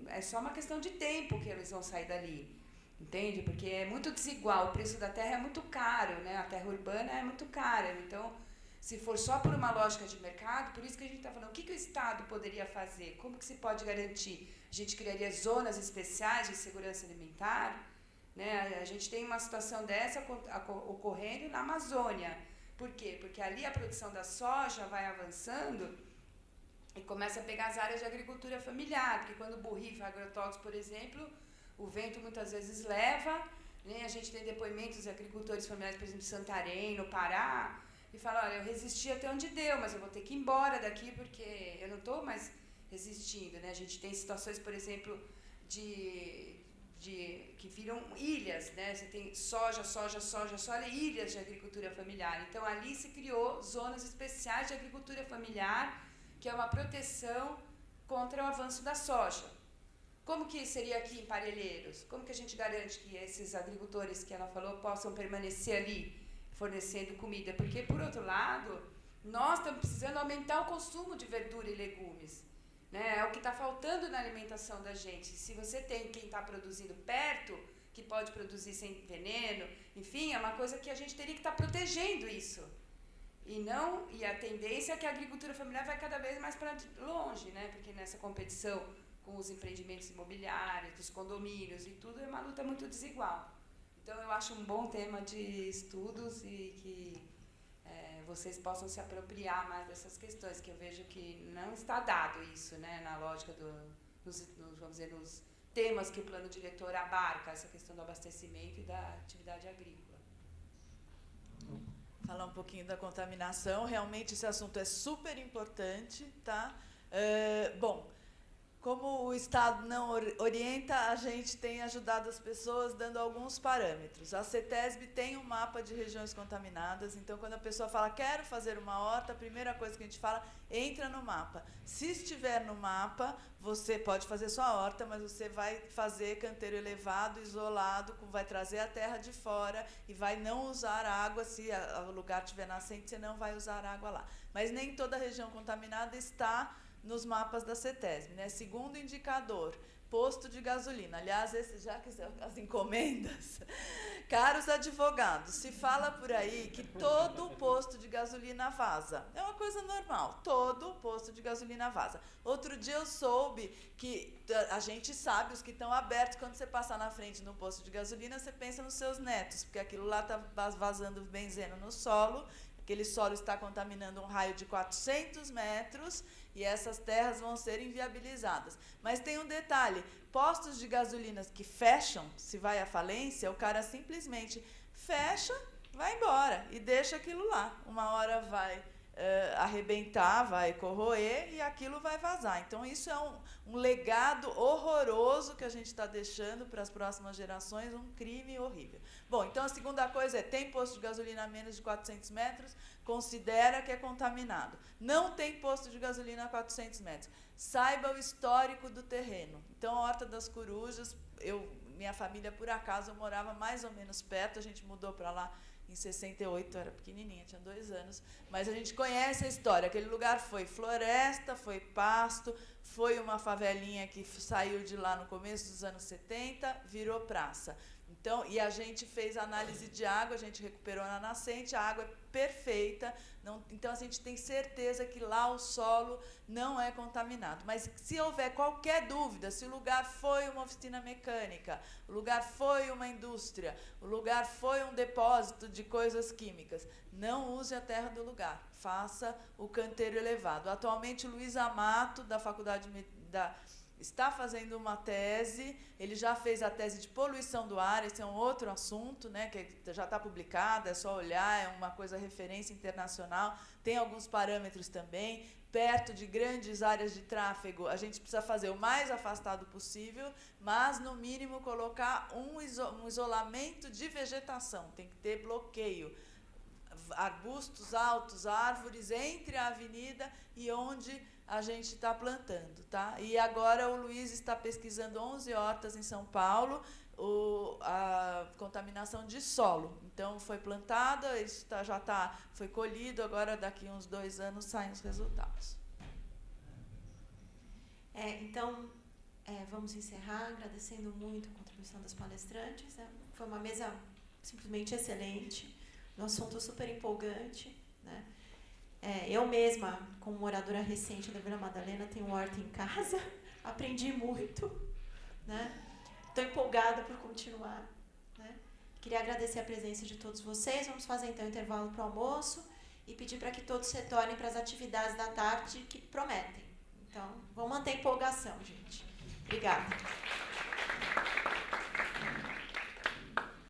é só uma questão de tempo que eles vão sair dali, entende? Porque é muito desigual, o preço da terra é muito caro, né? A terra urbana é muito cara, então, se for só por uma lógica de mercado, por isso que a gente está falando, o que o Estado poderia fazer? Como que se pode garantir? A gente criaria zonas especiais de segurança alimentar, né? A gente tem uma situação dessa ocorrendo na Amazônia. Por quê? Porque ali a produção da soja vai avançando e começa a pegar as áreas de agricultura familiar, porque quando borrifa agrotóxicos, por exemplo, o vento muitas vezes leva, né? A gente tem depoimentos de agricultores familiares, por exemplo, de Santarém, no Pará, e fala, olha, eu resisti até onde deu, mas eu vou ter que ir embora daqui porque eu não estou mais resistindo, né? A gente tem situações, por exemplo, que viram ilhas, né? Você tem soja, ilhas de agricultura familiar. Então, ali se criou zonas especiais de agricultura familiar, que é uma proteção contra o avanço da soja. Como que seria aqui em Parelheiros? Como que a gente garante que esses agricultores que ela falou possam permanecer ali, fornecendo comida? Porque, por outro lado, nós estamos precisando aumentar o consumo de verdura e legumes, né? É o que está faltando na alimentação da gente. Se você tem quem está produzindo perto, que pode produzir sem veneno, enfim, é uma coisa que a gente teria que estar protegendo isso. E a tendência é que a agricultura familiar vai cada vez mais para longe, né? Porque nessa competição com os empreendimentos imobiliários, dos condomínios e tudo, é uma luta muito desigual. Então, eu acho um bom tema de estudos e que vocês possam se apropriar mais dessas questões, que eu vejo que não está dado isso, né, na lógica nos temas que o plano diretor abarca, essa questão do abastecimento e da atividade agrícola. Falar um pouquinho da contaminação, realmente esse assunto é super importante, tá? Bom, como o Estado não orienta, a gente tem ajudado as pessoas dando alguns parâmetros. A CETESB tem um mapa de regiões contaminadas, então quando a pessoa fala, quero fazer uma horta, a primeira coisa que a gente fala, entra no mapa. Se estiver no mapa, você pode fazer sua horta, mas você vai fazer canteiro elevado, isolado, vai trazer a terra de fora e vai não usar água, se o lugar estiver nascente, você não vai usar água lá. Mas nem toda região contaminada está nos mapas da CETESB, né? Segundo indicador, posto de gasolina. Aliás, já que as encomendas, caros advogados, se fala por aí que todo posto de gasolina vaza. É uma coisa normal, todo posto de gasolina vaza. Outro dia eu soube que a gente sabe, os que estão abertos, quando você passar na frente no posto de gasolina, você pensa nos seus netos, porque aquilo lá está vazando benzeno no solo, aquele solo está contaminando um raio de 400 metros, e essas terras vão ser inviabilizadas. Mas tem um detalhe, postos de gasolinas que fecham, se vai à falência, o cara simplesmente fecha, vai embora e deixa aquilo lá. Uma hora vai arrebentar, vai corroer e aquilo vai vazar. Então, isso é um legado horroroso que a gente está deixando para as próximas gerações, um crime horrível. Bom, então a segunda coisa é, tem posto de gasolina a menos de 400 metros, considera que é contaminado. Não tem posto de gasolina a 400 metros. Saiba o histórico do terreno. Então, a Horta das Corujas, minha família, por acaso, eu morava mais ou menos perto, a gente mudou para lá em 68, eu era pequenininha, tinha 2 anos, mas a gente conhece a história. Aquele lugar foi floresta, foi pasto, foi uma favelinha que saiu de lá no começo dos anos 70, virou praça. Então, e a gente fez análise de água, a gente recuperou na nascente, a água é perfeita, então a gente tem certeza que lá o solo não é contaminado. Mas se houver qualquer dúvida, se o lugar foi uma oficina mecânica, o lugar foi uma indústria, o lugar foi um depósito de coisas químicas, não use a terra do lugar, faça o canteiro elevado. Atualmente, o Luiz Amato, da Faculdade está fazendo uma tese, ele já fez a tese de poluição do ar, esse é um outro assunto, né, que já está publicado, é só olhar, é uma coisa referência internacional, tem alguns parâmetros também, perto de grandes áreas de tráfego, a gente precisa fazer o mais afastado possível, mas, no mínimo, colocar um isolamento de vegetação, tem que ter bloqueio, arbustos altos, árvores entre a avenida e onde a gente está plantando, tá? E agora o Luiz está pesquisando 11 hortas em São Paulo, a contaminação de solo. Então, foi plantada, isso foi colhido, agora daqui uns 2 anos saem os resultados. Então, vamos encerrar agradecendo muito a contribuição das palestrantes. Foi uma mesa simplesmente excelente, um assunto super empolgante, né? Eu mesma, como moradora recente da Vila Madalena, tenho horta em casa, aprendi muito, né? Estou empolgada por continuar, né? Queria agradecer a presença de todos vocês. Vamos fazer então um intervalo para o almoço e pedir para que todos retornem para as atividades da tarde que prometem. Então, vamos manter a empolgação, gente. Obrigada.